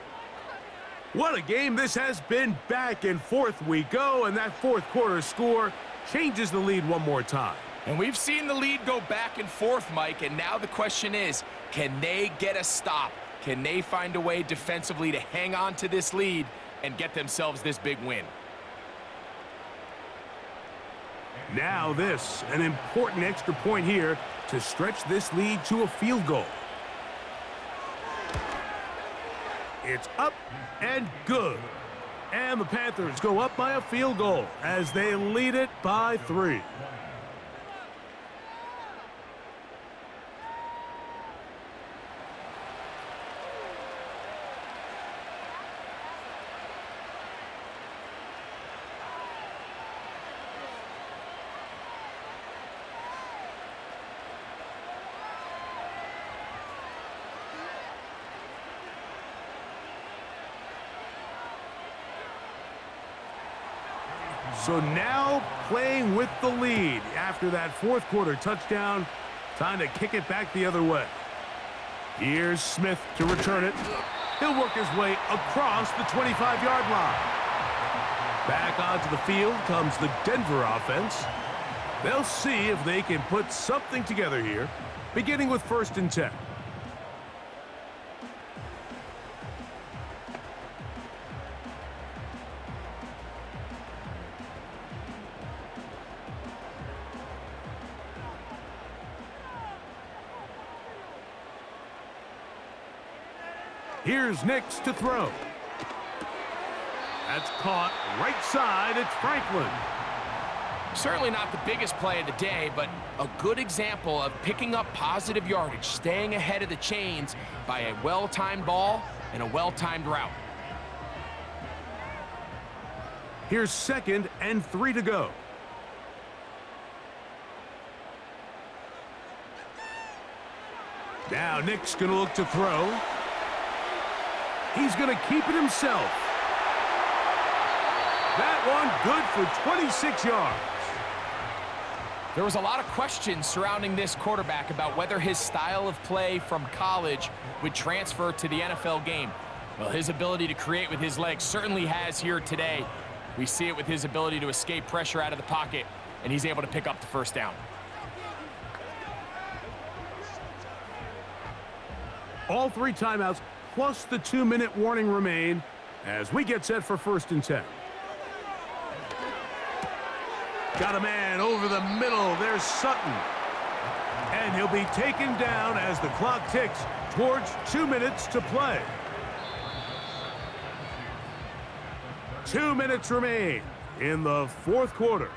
What a game this has been. Back and forth we go, and that 4th quarter score changes the lead one more time. And we've seen the lead go back and forth, Mike, and now the question is, can they get a stop? Can they find a way defensively to hang on to this lead and get themselves this big win? Now this, an important extra point here to stretch this lead to a field goal. It's up and good. And the Panthers go up by a field goal as they lead it by 3. So now playing with the lead after that fourth quarter touchdown. Time to kick it back the other way. Here's Smith to return it. He'll work his way across the 25-yard line. Back onto the field comes the Denver offense. They'll see if they can put something together here, beginning with 1st and 10. Here's Nix to throw. That's caught right side. It's Franklin. Certainly not the biggest play of the day, but a good example of picking up positive yardage, staying ahead of the chains by a well-timed ball and a well-timed route. Here's 2nd and 3 to go. Now Nick's going to look to throw. He's going to keep it himself. That one good for 26 yards. There was a lot of questions surrounding this quarterback about whether his style of play from college would transfer to the NFL game. Well, his ability to create with his legs certainly has here today. We see it with his ability to escape pressure out of the pocket, and he's able to pick up the 1st down. All 3 timeouts plus the 2-minute warning remain as we get set for 1st and 10. Got a man over the middle. There's Sutton. And he'll be taken down as the clock ticks towards 2 minutes to play. 2 minutes remain in the 4th quarter.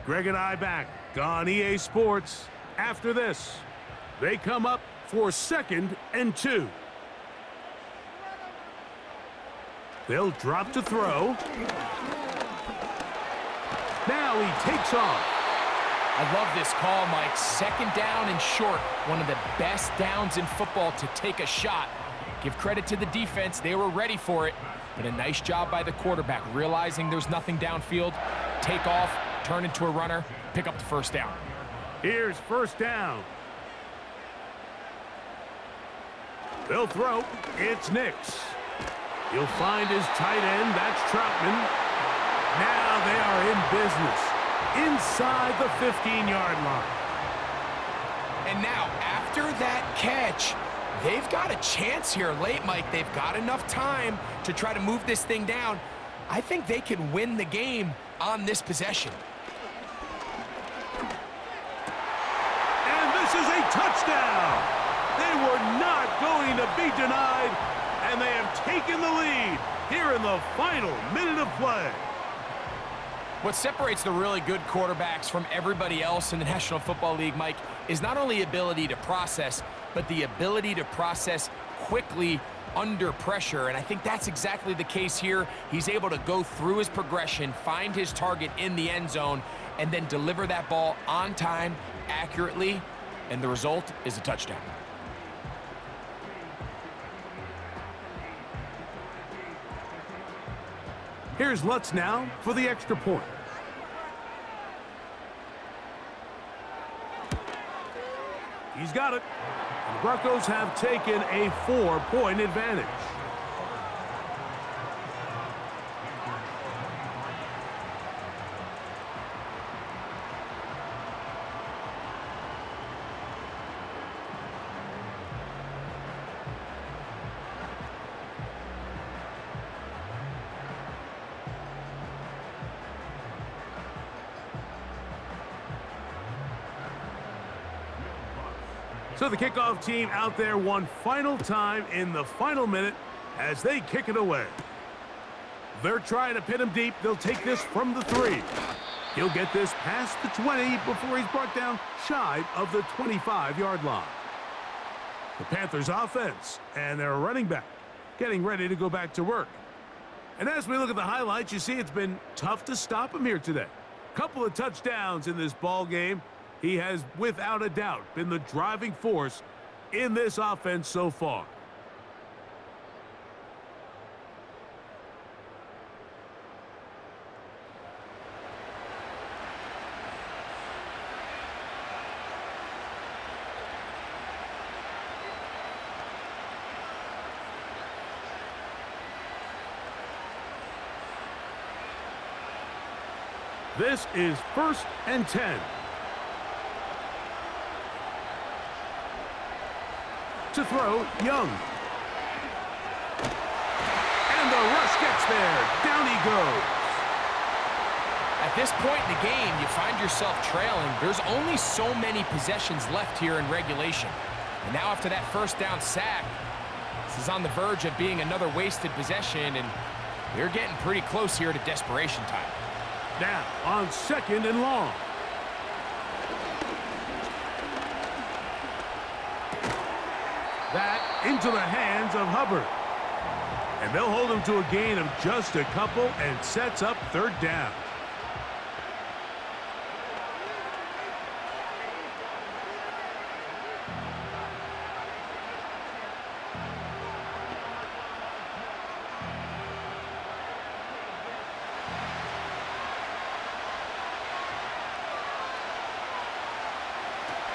Greg and I back on EA Sports. After this, they come up for 2nd and 2. They'll drop to throw. Now he takes off. I love this call, Mike. 2nd down and short. One of the best downs in football to take a shot. Give credit to the defense. They were ready for it. But a nice job by the quarterback, realizing there's nothing downfield. Take off, turn into a runner, pick up the 1st down. Here's 1st down. They'll throw. It's Nix. He'll find his tight end. That's Troutman. Now they are in business inside the 15-yard line. And now, after that catch, they've got a chance here late, Mike. They've got enough time to try to move this thing down. I think they can win the game on this possession. And this is a touchdown. They were not going to be denied, and they have taken the lead here in the final minute of play. What separates the really good quarterbacks from everybody else in the National Football League, Mike, is not only ability to process, but the ability to process quickly under pressure. And I think that's exactly the case here. He's able to go through his progression, find his target in the end zone, and then deliver that ball on time, accurately, and the result is a touchdown. Here's Lutz now for the extra point. He's got it. The Broncos have taken a 4-point advantage. So the kickoff team out there one final time in the final minute as they kick it away. They're trying to pin him deep. They'll take this from the 3. He'll get this past the 20 before he's brought down shy of the 25-yard line. The Panthers offense and their running back getting ready to go back to work. And as we look at the highlights, you see it's been tough to stop him here today. Couple of touchdowns in this ball game. He has, without a doubt, been the driving force in this offense so far. This is 1st and 10. To throw, Young. And the rush gets there. Down he goes. At this point in the game, you find yourself trailing. There's only so many possessions left here in regulation. And now after that first down sack, this is on the verge of being another wasted possession, and they're getting pretty close here to desperation time. Now on 2nd and long. That into the hands of Hubbard. And they'll hold him to a gain of just a couple and sets up 3rd down.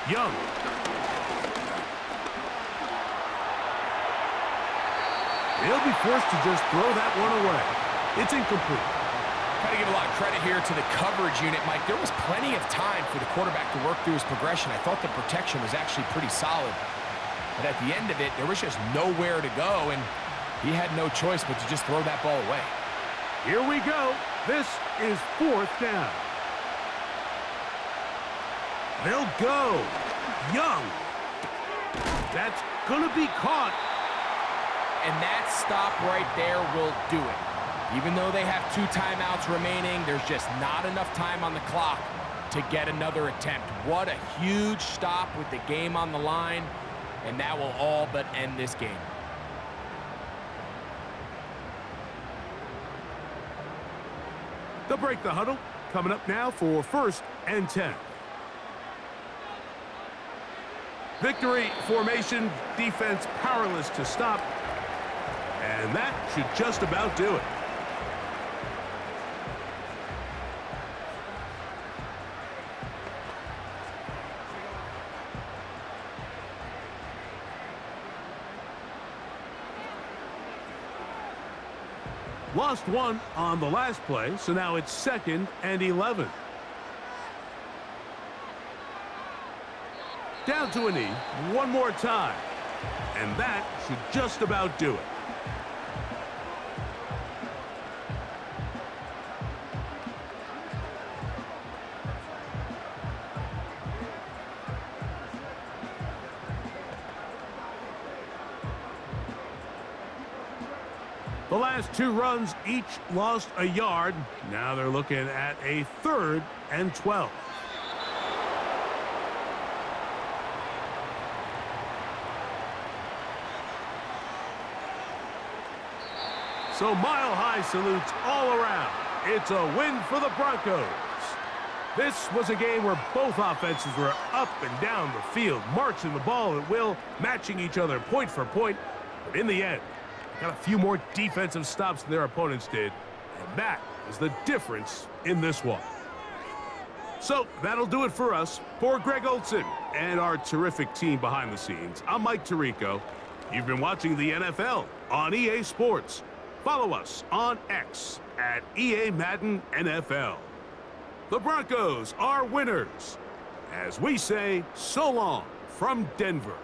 Young. He'll be forced to just throw that one away. It's incomplete. Got to give a lot of credit here to the coverage unit, Mike. There was plenty of time for the quarterback to work through his progression. I thought the protection was actually pretty solid. But at the end of it, there was just nowhere to go, and he had no choice but to just throw that ball away. Here we go. This is 4th down. They'll go. Young. That's going to be caught. And that stop right there will do it. Even though they have 2 timeouts remaining, there's just not enough time on the clock to get another attempt. What a huge stop with the game on the line, and that will all but end this game. They'll break the huddle. Coming up now for 1st and 10. Victory formation, defense powerless to stop. And that should just about do it. Lost one on the last play, so now it's 2nd and 11. Down to a knee, one more time. And that should just about do it. The last 2 runs each lost a yard. Now they're looking at a 3rd and 12. So mile-high salutes all around. It's a win for the Broncos. This was a game where both offenses were up and down the field, marching the ball at will, matching each other point for point. But in the end, got a few more defensive stops than their opponents did, and that is the difference in this one. So that'll do it for us. For Greg Olson and our terrific team behind the scenes, I'm Mike Tirico. You've been watching the NFL on EA Sports. Follow us on X at EA Madden NFL. The Broncos are winners. As we say, so long from Denver.